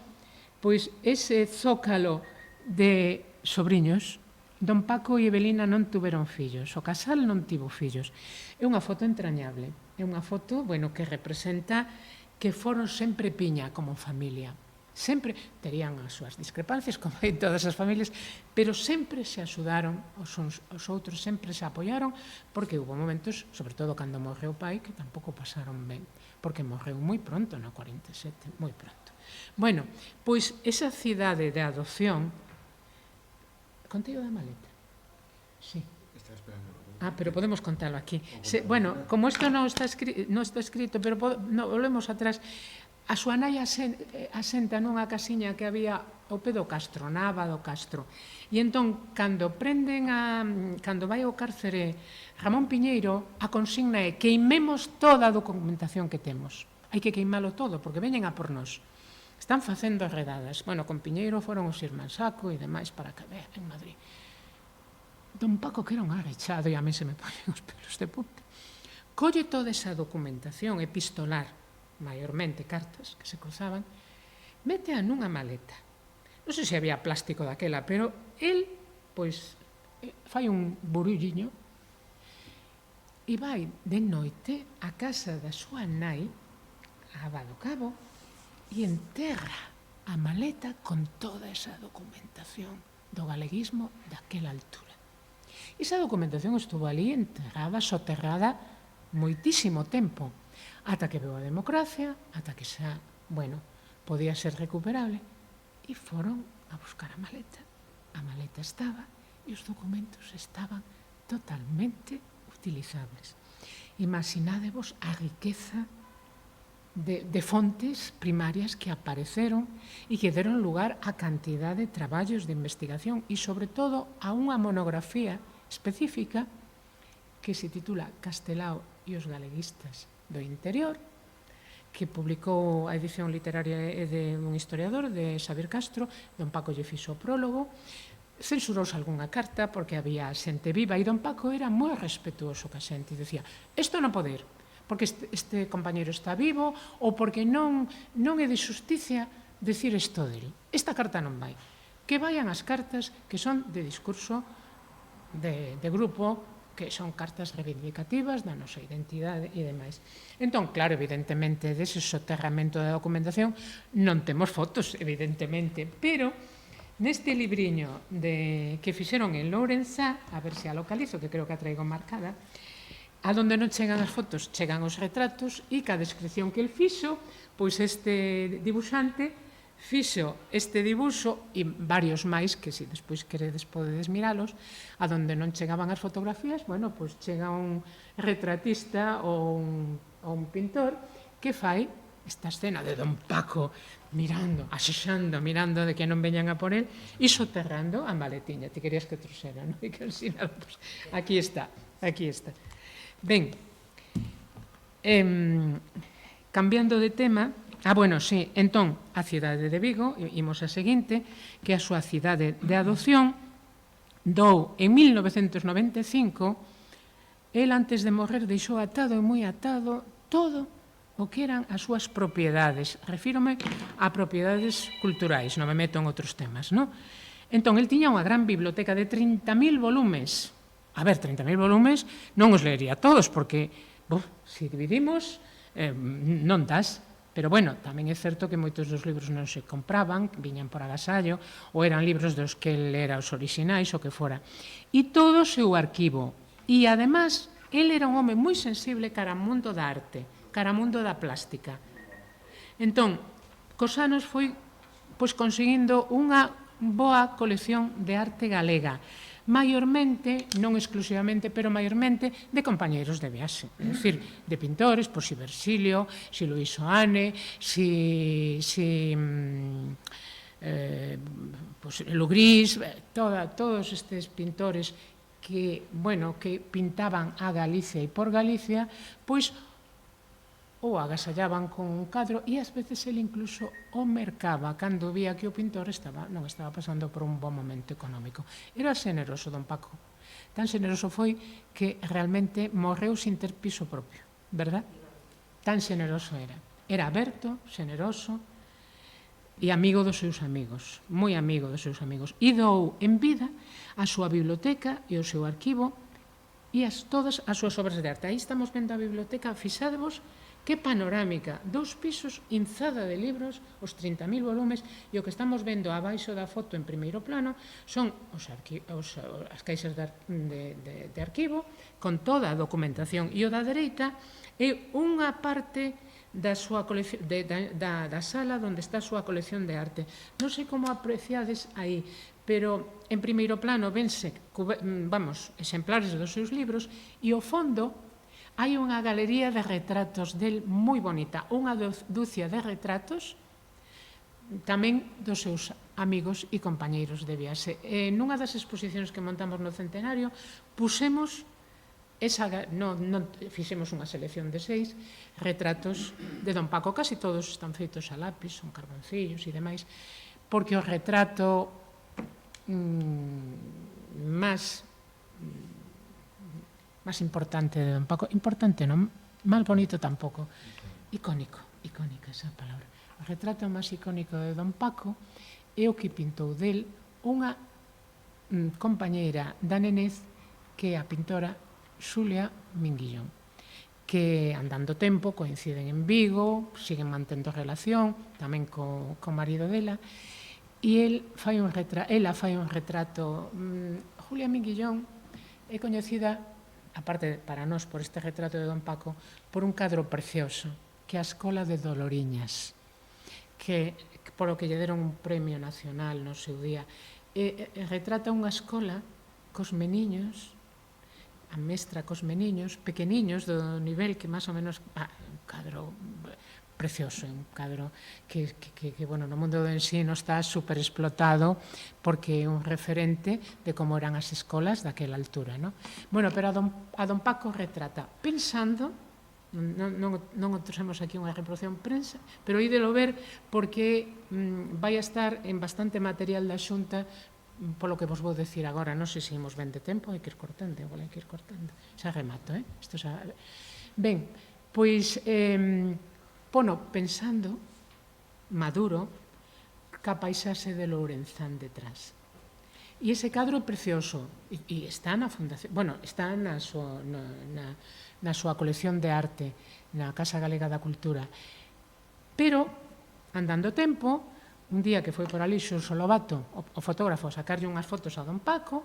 pois ese zócalo de sobriños. Don Paco e Evelina non tuveron fillos, o casal non tivo fillos. É unha foto entrañable, é unha foto, bueno, que representa que foron sempre piña como familia. Sempre terían as súas discrepancias, como en todas as familias, pero sempre se axudaron, os outros sempre se apoiaron, porque hubo momentos, sobre todo cando morreu o pai, que tampouco pasaron ben, porque morreu moi pronto, no 47, moi pronto. Bueno, pois esa cidade de adopción. Contei o da maleta? Sí. Pero podemos contalo aquí. Bueno, como isto non está escrito, pero volvemos atrás. A súa nai asenta nunha casiña que había ao pé do Castro, na Aba do Castro. E entón, cando vai ao cárcere Ramón Piñeiro, a consigna é queimemos toda a documentación que temos. Hai que queimalo todo, porque veñen a por nós. Están facendo redadas. Bueno, con Piñeiro foron os irmáns Saco e demais para que vean en Madrid. Don Paco, que era un arrechado, e a mí se me ponen os pelos de punta, colle toda esa documentación epistolar, maiormente cartas que se cruzaban, métea nunha maleta. Non sei se había plástico daquela, pero el, pois, fai un burulliño e vai de noite á casa da súa nai, a Aba do Cabo, e enterra a maleta con toda esa documentación do galeguismo daquela altura. Esa documentación estuvo ali enterrada, soterrada, moitísimo tempo, ata que veu a democracia, ata que xa, bueno, podía ser recuperable, e foron a buscar a maleta. A maleta estaba e os documentos estaban totalmente utilizables. Imaginádevos a riqueza de fontes primarias que apareceron e que deron lugar a cantidad de traballos de investigación e, sobre todo, a unha monografía específica que se titula Castelao e os galeguistas do interior, que publicou a edición literaria de un historiador, de Xavier Castro. Don Paco lle fixo o prólogo, censurouse algunha carta porque había xente viva e don Paco era moi respetuoso ca xente e dicía, isto non pode ir, porque este compañeiro está vivo ou porque non é de xusticia decir isto dele. Esta carta non vai. Que vayan as cartas que son de discurso de grupo, que son cartas reivindicativas da nosa identidade e demais. Entón, claro, evidentemente, dese soterramento da documentación non temos fotos, evidentemente, pero neste libriño que fixeron en Lourenzá, a ver se a localizo, que creo que a traigo marcada, a donde non chegan as fotos, chegan os retratos, e ca descripción que el fixo, pois este dibuixante fixo este dibuixo e varios máis que, se despois queredes, podedes miralos, a donde non chegaban as fotografías, bueno, pois chega un retratista ou un pintor que fai esta escena de don Paco mirando, asexando, mirando de que non veñan a por él e soterrando a maletiña. Ti querías que trouxera, non? E que ensinado, pois, aquí está, aquí está. Ben, cambiando de tema, bueno, sí, entón, a cidade de Vigo, imos a seguinte, que a súa cidade de adopción dou en 1995, el antes de morrer deixou atado e moi atado todo o que eran as súas propiedades. Refírome a propiedades culturais, non me meto en outros temas, non? Entón, el tiña unha gran biblioteca de 30.000 volumes. A ver, 30.000 volumes non os leería todos, porque, se dividimos, non das. Pero, bueno, tamén é certo que moitos dos libros non se compraban, viñan por agasallo, ou eran libros dos que el era os orixinais, o que fora. E todo o seu arquivo. E, además, El era un home moi sensible cara ao mundo da arte, cara ao mundo da plástica. Entón, cos anos foi conseguindo unha boa colección de arte galega, maiormente, non exclusivamente, pero maiormente de compañeiros de viaxe, é dicir, de pintores, si Versilio, si Luis Soane, si Lugris, todos estes pintores que pintaban a Galicia e por Galicia, pois ou agasallaban con un cadro e ás veces ele incluso o mercaba cando vía que o pintor non estaba pasando por un bon momento económico. Era xeneroso don Paco. Tan xeneroso foi que realmente morreu sin ter piso propio, verdad? Tan xeneroso era. Era aberto, xeneroso e amigo dos seus amigos, moi amigo dos seus amigos. E dou en vida a súa biblioteca e o seu arquivo e todas as súas obras de arte. Aí estamos vendo a biblioteca, fixádevos que panorámica, 2 pisos inzada de libros, os 30.000 volumes, e o que estamos vendo abaixo da foto en primeiro plano son as caixas de arquivo con toda a documentación, e o da dereita é unha parte da súa colección, da sala onde está a súa colección de arte. Non sei como apreciades aí, pero en primeiro plano vense, exemplares dos seus libros, e ao fondo hai unha galería de retratos del moi bonita, unha dúcia de retratos tamén dos seus amigos e compañeiros de viaxe. Nunha das exposicións que montamos no Centenario fixemos unha selección de 6 retratos de don Paco. Casi todos están feitos a lápiz, son carboncillos e demais, porque o retrato máis importante de don Paco, importante non, mal bonito tampouco, icónica esa palabra. O retrato máis icónico de don Paco é o que pintou del unha compañeira da nenez que é a pintora Xulia Minguillón, que andando tempo coinciden en Vigo, siguen mantendo relación tamén co marido dela, e ela fai un retrato. Xulia Minguillón é coñecida, aparte para nós por este retrato de don Paco, por un cadro precioso, que é a Escola de Doloriñas, que polo que lle deron un premio nacional no seu día. Retrata unha escola cos meniños, a mestra cos meniños, pequeniños do nivel que máis ou menos, un cadro precioso, un cadro que no mundo do ensino está super explotado porque é un referente de como eran as escolas daquela altura, non? Bueno, pero a don Paco retrata pensando, non o trouxemos aquí unha reproducción prensa, pero ídelo ver porque vai a estar en bastante material da Xunta polo que vos vou decir agora. Non sei se imos ben de tempo, hai que ir cortando, igual hai que ir cortando. Xa remato, Ben, pois pensando maduro ca paisaxe de Lourenzán detrás. E ese cadro é precioso e está na fundación, está na súa colección de arte na Casa Galega da Cultura. Pero, andando tempo, un día que foi por ali Xurxo Lobato, o fotógrafo, a sacarlle unhas fotos a don Paco,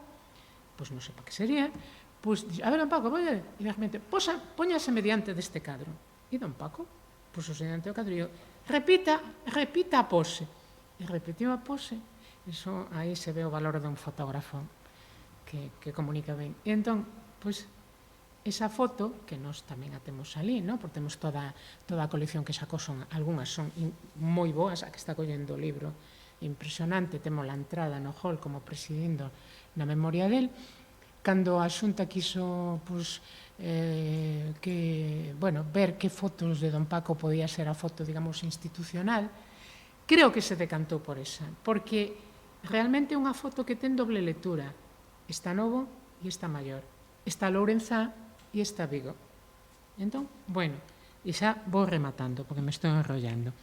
pois non sei para que sería, pois, a ver, don Paco, e de repente, póñase mediante deste cadro. E don Paco puxose diante do cadro e repita a pose. E repetiu a pose. Iso, aí se ve o valor dun fotógrafo que comunica ben. E entón, pois, esa foto, que nós tamén a temos ali, porque temos toda a colección que sacou, algunhas son moi boas, a que está collendo o libro, impresionante, temos a entrada no hall como presidindo na memoria del. Cando a Xunta quiso ver que fotos de don Paco podía ser a foto, digamos, institucional, creo que se decantou por esa, porque realmente é unha foto que ten doble lectura. Está novo e está maior. Está Lourenzá e está Vigo. Entón, e xa vou rematando, porque me estou enrollando.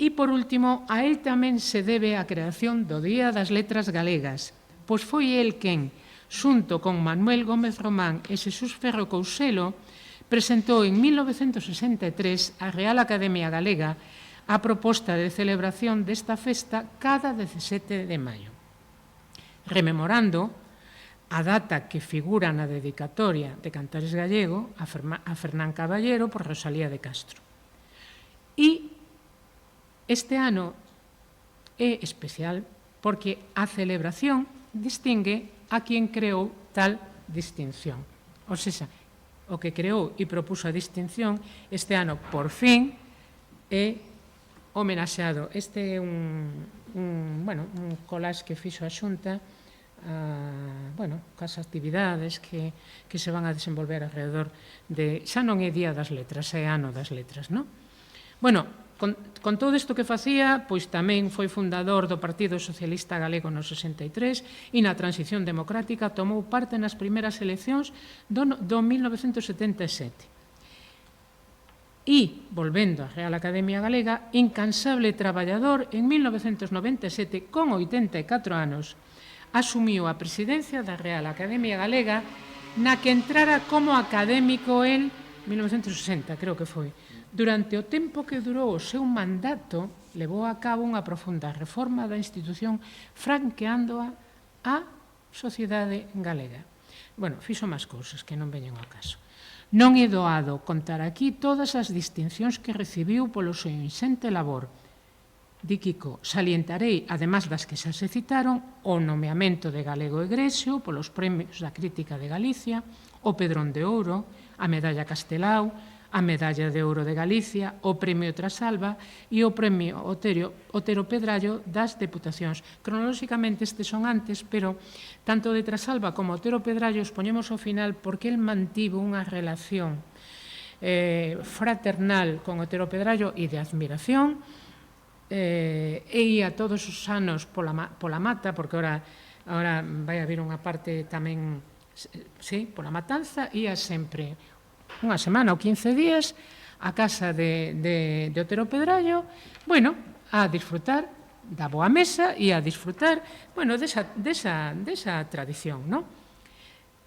E, por último, a él tamén se debe a creación do Día das Letras Galegas, pois foi el quen, xunto con Manuel Gómez Román e Xesús Ferro Couselo, presentou en 1963 á Real Academia Galega a proposta de celebración desta festa cada 17 de maio, rememorando a data que figura na dedicatoria de Cantares Gallego a Fernán Caballero por Rosalía de Castro. E este ano é especial porque a celebración distingue a quen creou tal distinción. Ou seja, o que creou e propuso a distinción este ano, por fin, é homenaxeado. Este é un collage que fixo a Xunta cas actividades que se van a desenvolver alrededor de... Xa non é Día das Letras, é Ano das Letras, non? Bueno, con todo isto que facía, pois tamén foi fundador do Partido Socialista Galego no 63 e na transición democrática tomou parte nas primeiras eleccións do 1977. E, volvendo á Real Academia Galega, incansable traballador, en 1997, con 84 anos, asumiu a presidencia da Real Academia Galega, na que entrara como académico en 1960, creo que foi. Durante o tempo que durou o seu mandato, levou a cabo unha profunda reforma da institución, franqueándoa á sociedade galega. Bueno, fixo máis cousas que non veñen ao caso. Non é doado contar aquí todas as distincións que recibiu polo seu inxente labor. Di Kiko, salientarei, además das que xa se citaron, o nomeamento de Galego Egrexio polos premios da Crítica de Galicia, o Pedrón de Ouro, a Medalla Castelao, a Medalla de Ouro de Galicia, o Premio Trasalba e o Premio Otero Pedrallo das Deputacións. Cronolóxicamente estes son antes, pero tanto de Trasalba como Otero Pedrallo os poñemos ao final porque el mantivo unha relación fraternal con Otero Pedrallo e de admiración, e ia todos os anos pola mata, porque ora vai haber unha parte tamén, sí, pola matanza, ia sempre unha semana ou 15 días a casa de Otero Pedrallo, bueno, a disfrutar da boa mesa e a disfrutar, bueno, desa tradición, non?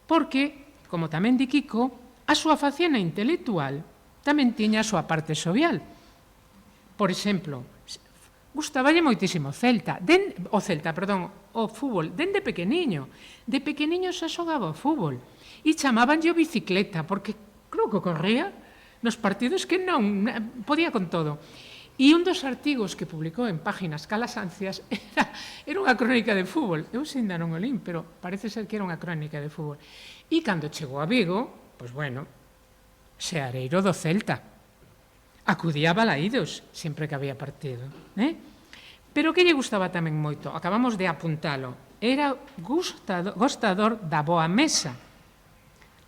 Porque, como tamén di Kiko, a súa faciana intelectual tamén tiña a súa parte xovial. Por exemplo, gustaballe moitísimo o fútbol, dende pequeniño. De pequeniño xa xogaba o fútbol. E chamabanlle o bicicleta, porque creo que corría nos partidos que non podía con todo. E un dos artigos que publicou en Páginas Calasancias era unha crónica de fútbol. Eu ainda non o lín, pero parece ser que era unha crónica de fútbol. E cando chegou a Vigo, pois bueno, seareiro do Celta. Acudía a Balaídos sempre que había partido. Pero que lle gustaba tamén moito, acabamos de apuntalo, era gostador da boa mesa,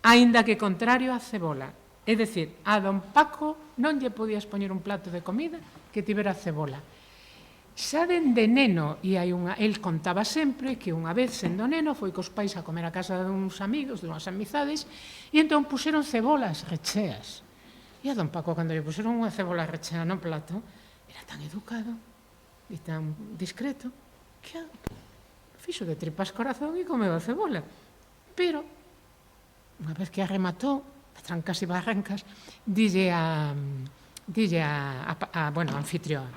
aínda que contrario á cebola. É dicir, a don Paco non lle podías poñer un plato de comida que tivera cebola. Xa dende neno, e el contaba sempre que unha vez sendo neno foi cos pais a comer a casa duns amigos, dunhas amizades, e entón puxeron cebolas recheas. E a don Paco, cando lle puseron unha cebola rechea no plato, era tan educado e tan discreto que fixo de tripas corazón e comeu a cebola. Pero, unha vez que a rematou, a trancas e barrancas, dille a anfitrión: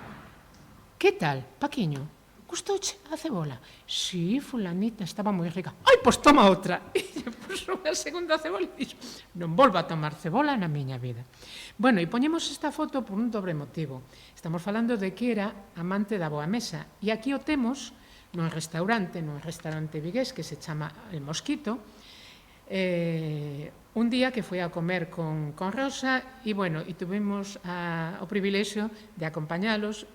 que tal, Paquiño? Gustouche a cebola? Sí, fulanita, estaba moi rica. Ai, pois toma outra. E lle puxo unha segunda cebola e dixo: non volvo a tomar cebola na miña vida. Bueno, e poñemos esta foto por un dobre motivo. Estamos falando de que era amante da boa mesa. E aquí o temos nun restaurante vigués que se chama El Mosquito, un día que foi a comer con Rosa e, bueno, e tuvimos o privilexio de acompañalos,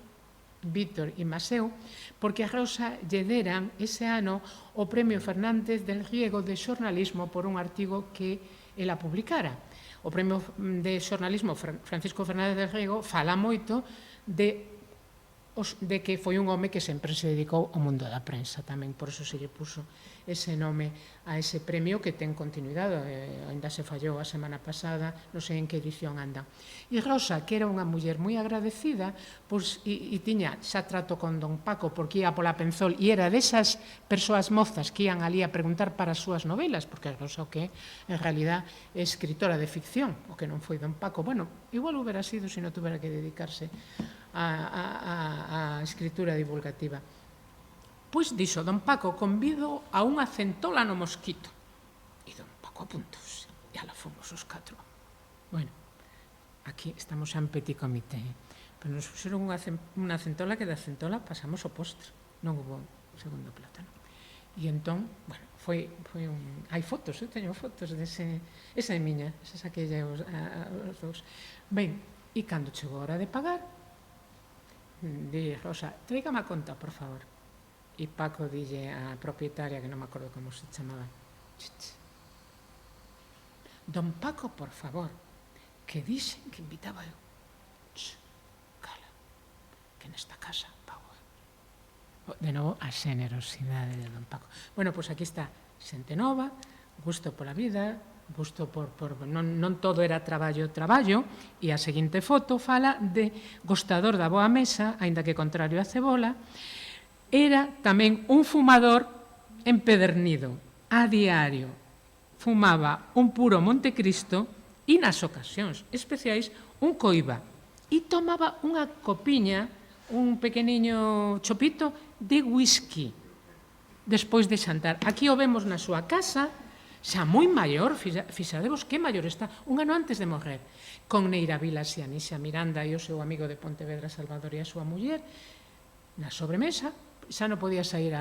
Víctor e Maseu, porque a Rosa lle deran ese ano o Premio Fernández del Riego de Xornalismo por un artigo que ela publicara. O Premio de Xornalismo Francisco Fernández del Riego fala moito de que foi un home que sempre se dedicou ao mundo da prensa tamén, por eso se lle puso ese nome a ese premio que ten continuidade, ainda se fallou a semana pasada, non sei en que edición anda. E Rosa, que era unha muller moi agradecida, e tiña xa trato con don Paco porque ia pola Penzol e era desas persoas mozas que ian ali a preguntar para as súas novelas, porque Rosa o que en realidad é escritora de ficción, o que non foi don Paco. Bueno, igual hubiera sido se non tuvera que dedicarse a escritura divulgativa. Pois dixo, don Paco, convido a unha centola no Mosquito. E don Paco apuntouse, e ala fomos os 4. Bueno, aquí estamos xa en petit comité, pero nos puxeron unha centola que da centola pasamos o postre, non hubo segundo plato, non? E entón, bueno, foi un... Hai fotos, eu teño fotos dese... Esa é miña, esa saquei aos dous. Ben, e cando chegou a hora de pagar, di Rosa, tráigame a conta, por favor. E Paco dille a propietaria, que non me acordo como se chamaba, don Paco, por favor, que dixen que invitaba eu. Cala, que nesta casa pago. De novo, a xenerosidade de don Paco. Bueno, pois aquí está xente nova, gusto pola vida, gusto por non todo era traballo, e a seguinte foto fala de gostador da boa mesa, aínda que contrario a cebola. Era tamén un fumador empedernido, a diario. Fumaba un puro Montecristo e nas ocasións especiais un coiba. E tomaba unha copiña, un pequeniño chopito de whisky despois de xantar. Aquí o vemos na súa casa, xa moi maior, fixadevos que maior está, un ano antes de morrer, con Neira Vilas e Anísia Miranda e o seu amigo de Pontevedra, Salvador, e a súa muller, na sobremesa. Xa non podía sair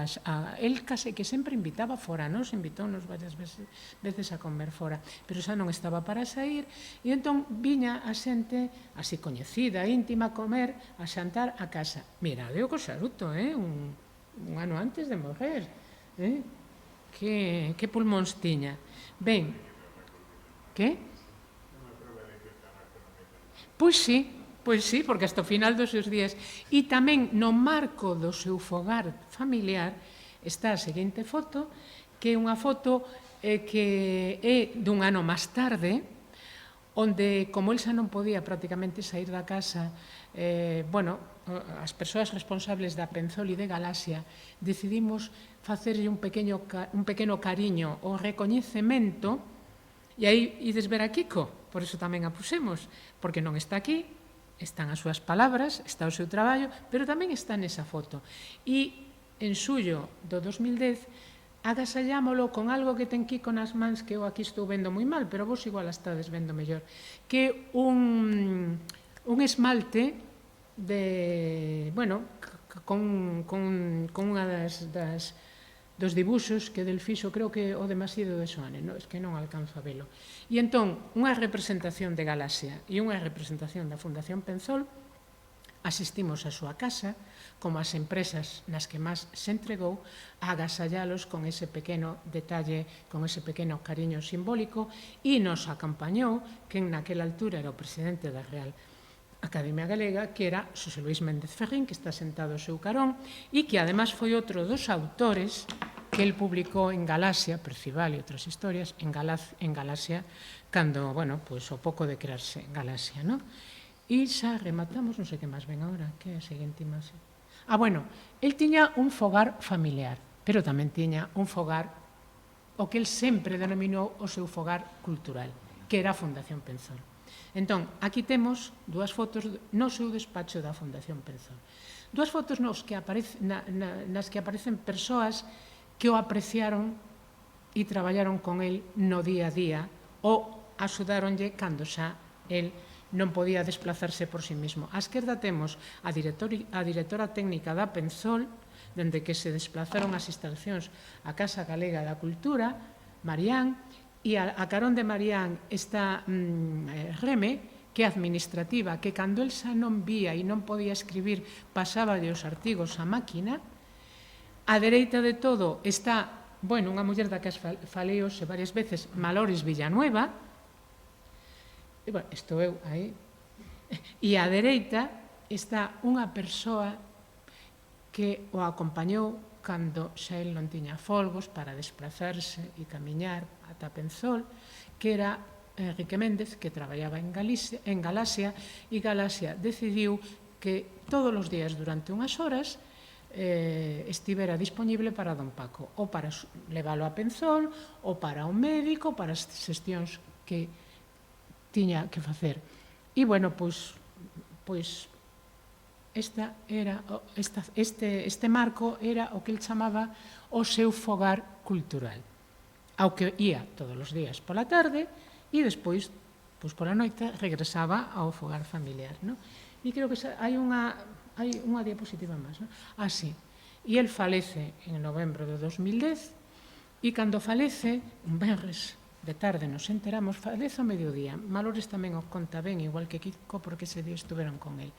el case que sempre invitaba fora, nos invitou-nos varias veces a comer fora, pero xa non estaba para sair, e entón viña a xente así coñecida, íntima, a comer, a xantar a casa. Mirade o coxaruto, un ano antes de morrer, que pulmóns tiña. Ben, que? Pois sí, porque hasta o final dos seus días. E tamén no marco do seu fogar familiar está a seguinte foto, que é unha foto que é dun ano máis tarde, onde, como el xa non podía prácticamente sair da casa, as persoas responsables da Penzol e de Galaxia decidimos facerlle un pequeno cariño o recoñecemento, e aí ides ver a Kiko, por iso tamén a pusemos, porque non está aquí, están as súas palabras, está o seu traballo, pero tamén está nesa foto. E en xullo do 2010 agasallámolo con algo que ten Kiko nas mans, que eu aquí estou vendo moi mal, pero vos igual estades vendo mellor, que é un esmalte de, con unha dos dibuxos que del fixo, creo que o de Masído de Soane, es que non alcanzo a velo. E entón, unha representación de Galaxia e unha representación da Fundación Penzol, asistimos á súa casa, como as empresas nas que máis se entregou, a agasallalos con ese pequeno detalle, con ese pequeno cariño simbólico, e nos acompañou, que naquela altura era o presidente da Real Academia Galega, que era Xosé Luís Méndez Ferrín, que está sentado ao seu carón, e que ademais foi outro dos autores que el publicou en Galaxia, Percival e outras historias, en Galaxia, cando, o pouco de crearse Galaxia, non? E xa rematamos, non sei que máis ven agora, que é a seguinte imaxe. El tiña un fogar familiar, pero tamén tiña un fogar, o que el sempre denominou o seu fogar cultural, que era a Fundación Penzol. Entón, aquí temos dúas fotos no seu despacho da Fundación Penzol. Dúas fotos nas que aparecen persoas que o apreciaron e traballaron con el no día a día ou axudaronlle cando xa el non podía desplazarse por sí mismo. A esquerda temos a directora técnica da Penzol, dende que se desplazaron as instalacións a Casa Galega da Cultura, Marián, e a carón de Marián está Reme, que é administrativa, que cando el xa non vía e non podía escribir, pasaba os artigos á máquina. A dereita de todo está, unha muller da que falei hoxe varias veces, Malores Villanueva, estou eu aí, e á dereita está unha persoa que o acompañou cando xa el non tiña folgos para desplazarse e camiñar ata Penzol, que era Enrique Méndez, que traballaba en Galaxia, e Galaxia decidiu que todos os días durante unhas horas estivera disponible para don Paco, ou para leválo a Penzol, ou para un médico, para as xestións que tiña que facer. E, pois este marco era o que el chamaba o seu fogar cultural, ao que ia todos os días pola tarde e despois, pola noite, regresaba ao fogar familiar. E creo que hai unha diapositiva máis. Así. E el falece en novembro de 2010 e cando falece, un venres de tarde nos enteramos, falece ao mediodía. Malores tamén o conta ben, igual que Kiko, porque ese día estuveron con el.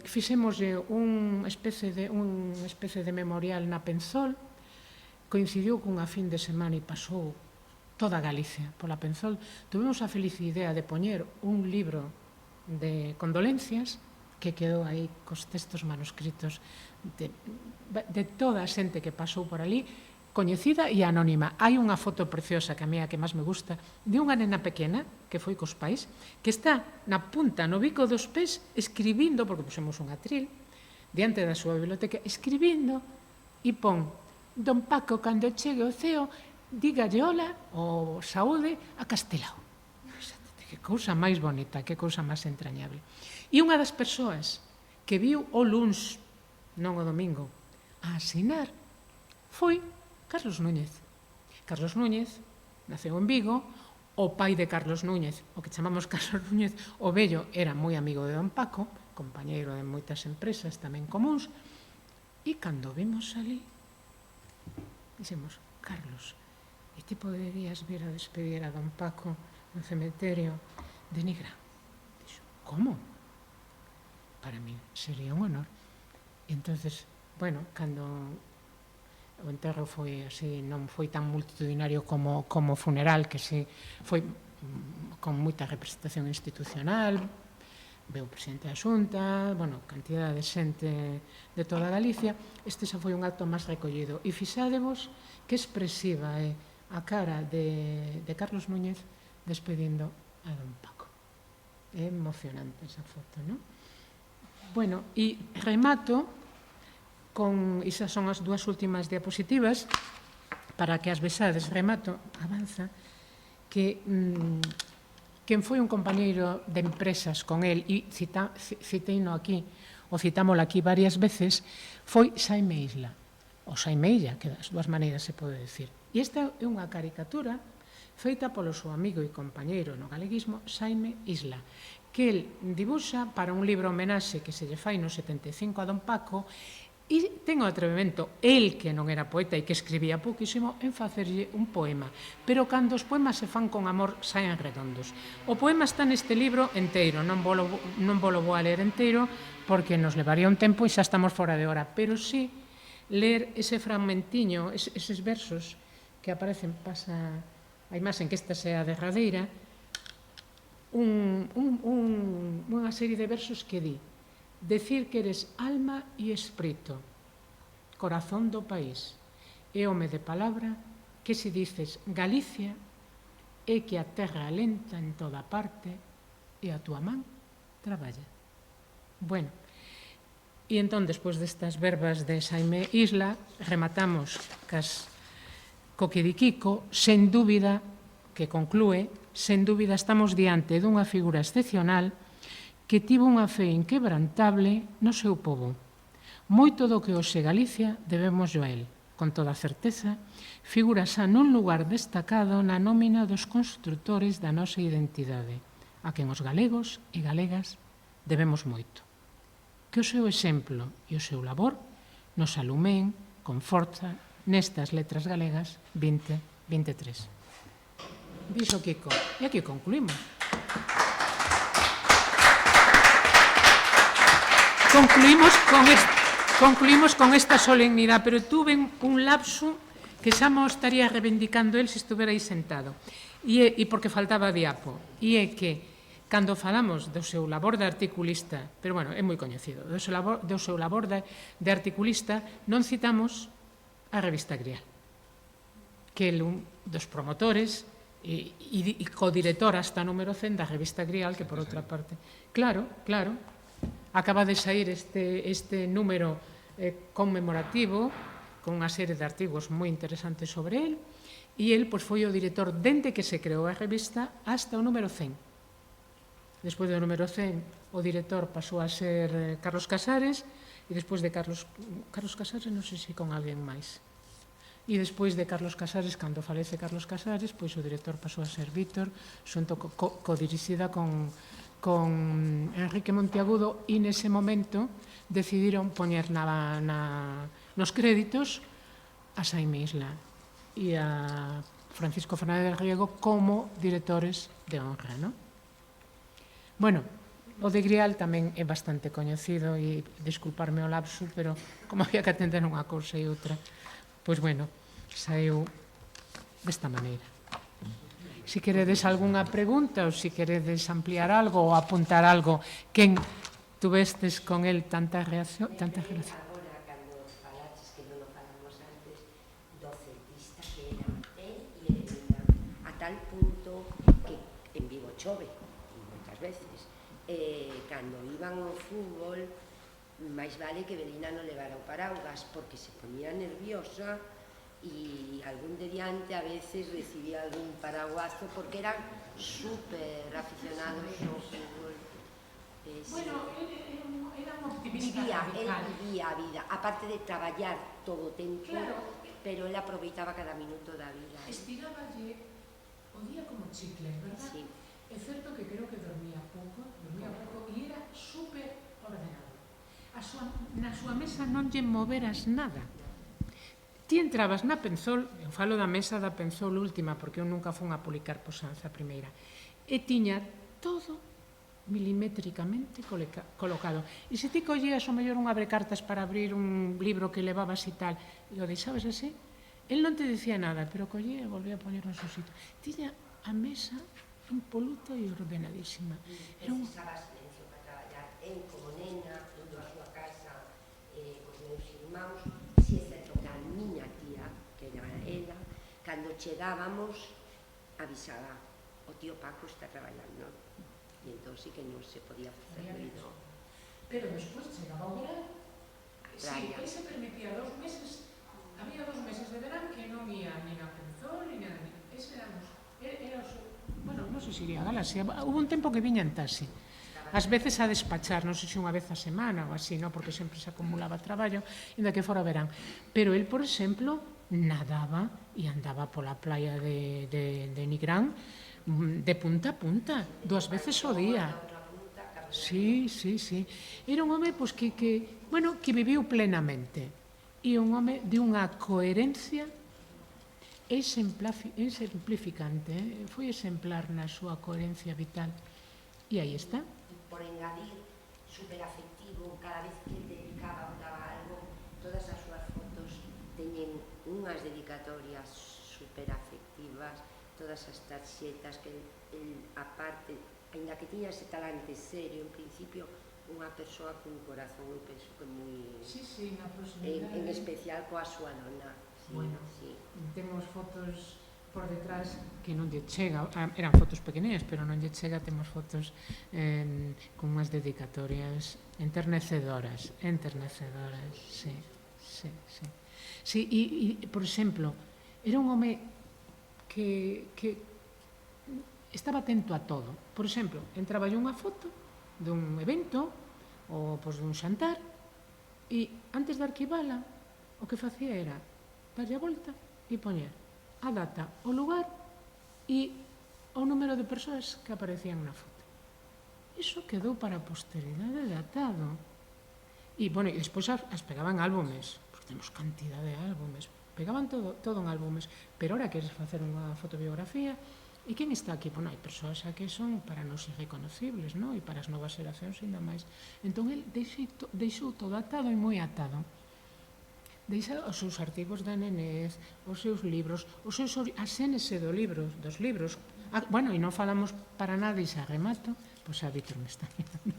Fixémoslle unha especie de memorial na Penzol, coincidiu cunha fin de semana e pasou toda Galicia pola Penzol. Tuvimos a feliz idea de poñer un libro de condolencias que quedou aí cos textos manuscritos de toda a xente que pasou por ali, coñecida e anónima. Hai unha foto preciosa que a mí a que máis me gusta de unha nena pequena que foi cos pais, que está na punta, no bico dos pés, escribindo, porque pusemos un atril diante da súa biblioteca, escribindo e pon: Don Paco, cando chegue o ceo, dígalle hola ou saúde a Castelao. Que cousa máis bonita, que cousa máis entrañable. E unha das persoas que viu o luns, non o domingo, a asinar foi Carlos Núñez. Carlos Núñez naceu en Vigo, o pai de Carlos Núñez, o que chamamos Carlos Núñez, o vello, era moi amigo de Don Paco, compañeiro de moitas empresas tamén comuns, e cando vimos ali, dixemos: Carlos, e ti poderías vir a despedir a Don Paco no cementerio de Nigrán? Dixo: como? Para mí sería un honor. E entonces, bueno, cando o enterro foi así, non foi tan multitudinario como o funeral, que sí foi con moita representación institucional, veu o presidente da Xunta, bueno, cantidad de xente de toda Galicia. Este xa foi un acto máis recollido. E fixádevos que expresiva é a cara de Carlos Núñez despedindo a Don Paco. É emocionante esa foto, non? Bueno, e remato con, esas son as dúas últimas diapositivas, para que as vexades, remato, avanza, que quen foi un compañeiro de empresas con el, e citeino aquí, o citámolo aquí varias veces, foi Xaime Isla, ou Xaime Illa, que das dúas maneiras se pode decir. E esta é unha caricatura feita polo seu amigo e compañeiro no galeguismo, Xaime Isla, que el dibuxa para un libro homenaxe que se lle fai no 75 a Don Paco, e ten o atrevimento, el que non era poeta e que escribía pouquísimo, en facerlle un poema. Pero cando os poemas se fan con amor, saen redondos. O poema está neste libro enteiro, non volo vou a ler enteiro, porque nos levaría un tempo e xa estamos fora de hora, pero sí ler ese fragmentiño, eses versos que aparecen, pasa a imaxen, que esta sea a derradeira, unha serie de versos que di: decir que eres alma e espírito, corazón do país, e home de palabra, que se dices Galicia, é que a terra alenta en toda parte e a túa man traballa. Bueno, e entón, despois destas verbas de Xaime Isla, rematamos co que di Kiko, sen dúbida, que conclúe, sen dúbida estamos diante dunha figura excepcional que tivo unha fe inquebrantable no seu pobo. Moito do que hoxe Galicia debemos a él, con toda certeza, figura xa nun lugar destacado na nómina dos construtores da nosa identidade, a quen os galegos e galegas debemos moito. Que o seu exemplo e o seu labor nos alumeen con forza nestas letras galegas 2023. Dixo Kiko, e aquí concluímos. Concluímos con esta solemnidade, pero tuve un lapso que xa mo estaría reivindicando el se estuvera aí sentado, e porque faltaba diapo, e é que cando falamos do seu labor de articulista, pero bueno, é moi coñecido, do seu labor de articulista, non citamos a revista Grial, que é un dos promotores e codirector hasta número 100 da revista Grial, que por outra parte, claro, acaba de sair este número conmemorativo con unha serie de artigos moi interesantes sobre el, e el foi o director dende que se creou a revista hasta o número 100. Despois do número 100, o director pasou a ser Carlos Casares, e despois de Carlos Casares, non sei se con alguén máis. E despois de Carlos Casares, cando falece Carlos Casares, pois o director pasou a ser Víctor, xunto co-dirixida con Enrique Monteagudo, e nese momento decidiron poñer nos créditos a Xaime Isla e a Francisco Fernández Riego como directores de honra, non? Bueno, o de Grial tamén é bastante coñecido, e disculparme o lapso, pero como había que atender unha cousa e outra, pois bueno, saiu desta maneira. Si queredes algunha pregunta, ou si queredes ampliar algo ou apuntar algo, quen tuvestes con el tanta relación? Agora, cando falaches, que non o falamos antes, do celtista que era él e Edelina, a tal punto que en Vigo chove, moitas veces, cando iban ao fútbol, máis vale que Edelina non levara o paraugas, porque se ponía nerviosa e algún de diante a veces recibía algún paraguazo, porque eran super aficionados ao fútbol. Bueno, era un optimista Él vivía a vida, aparte de traballar todo o tempo, pero él aproveitaba cada minuto da vida. Estiráballe o día como chicle, verdad? Sí. É certo que creo que dormía pouco, e era super ordenado. Na súa mesa non lle moveras nada. Ti entrabas na Penzol, eu falo da mesa da Penzol última, porque eu nunca fun a Policarpo Sanz a primeira, e tiña todo milimétricamente colocado. E se ti collías o mellor un abrecartas para abrir un libro que levabas e tal, e o deixabas así, el non te dicía nada, pero collía e volvía a poner no seu sitio. Tiña a mesa impoluta e ordenadísima. Precisaba silencio para traballar. Eu, como nena, indo a súa casa cos meus irmãos, si é certo que a miña tía, que era ela, cando chegábamos, avisaba, o tío Paco está traballando. E entón sí que non se podía facer ruido. Pero despois chegaba o verán. Sí, que se permitía 2 meses, había 2 meses de verán que non ia ni na Penzol, ni na... Ese era bueno, non sei se iría a Galaxia. Hubo un tempo que viña en taxi. Ás veces a despachar, non sei se unha vez a semana ou así, non? Porque sempre se acumulaba traballo, inda que fora verán. Pero el, por exemplo, nadaba e andaba pola playa de Nigrán de punta a punta, 2 veces ao día. Sí. Era un home pois, que viviu plenamente. E un home de unha coherencia exemplificante. Foi exemplar na súa coherencia vital. E aí está. Por engadir, superafectivo, cada vez que ele dedicaba ou daba algo, todas as súas fotos teñen unhas dedicatorias superafectivas, todas as tarxetas que el aparte, ainda que tiña ese talante serio, en principio, unha persoa cun corazón, eu penso que moi... Sí, na proximidade. En especial coa súa nona. Bueno, sí. Temos fotos por detrás que non lle chega, eran fotos pequenías, pero non lle chega, temos fotos con unhas dedicatorias enternecedoras, sí. Sí, e, por exemplo, era un home que estaba atento a todo. Por exemplo, entraba unha foto dun evento ou dun xantar e antes de arquivela o que facía era darlle a volta e poñer a data, o lugar e o número de persoas que aparecían na foto. Iso quedou para a posteridade datado. E, bueno, e despois as pegaban álbumes, porque temos cantidad de álbumes, pegaban todo en álbumes, pero ahora queres facer unha fotobiografía, e quen está aquí? Bueno, hai persoas que son para nos irreconocibles, non? E para as novas xeracións ainda máis. Entón, el deixou todo atado e moi atado. Deixa os seus artigos da nenez, os seus libros, a xénese dos libros. Bueno, e non falamos para nada, e xa remato, pois a Víctor me está mirando,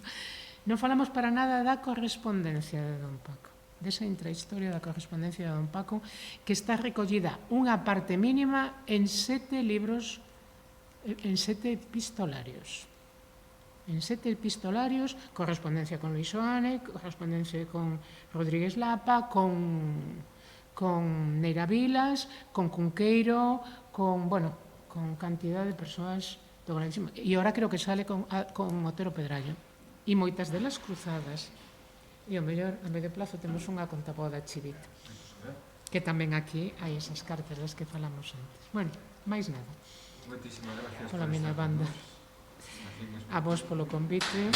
non falamos para nada da correspondencia de Don Paco, desa intrahistoria da correspondencia de Don Paco, que está recollida unha parte mínima en 7 libros, en 7 epistolarios. En 7 epistolarios, correspondencia con Luis Oane, correspondencia con Rodríguez Lapa, con Neira Vilas, con Cunqueiro, con cantidad de persoas gravísimo. E ahora creo que sale con Otero Pedrallo. E moitas delas cruzadas. E o mellor, a medio plazo, temos unha contaboa da Chivita. Que tamén aquí hai esas cartas das que falamos antes. Bueno, máis nada. Moitísimas gracias Pola miña banda. A vos polo convite.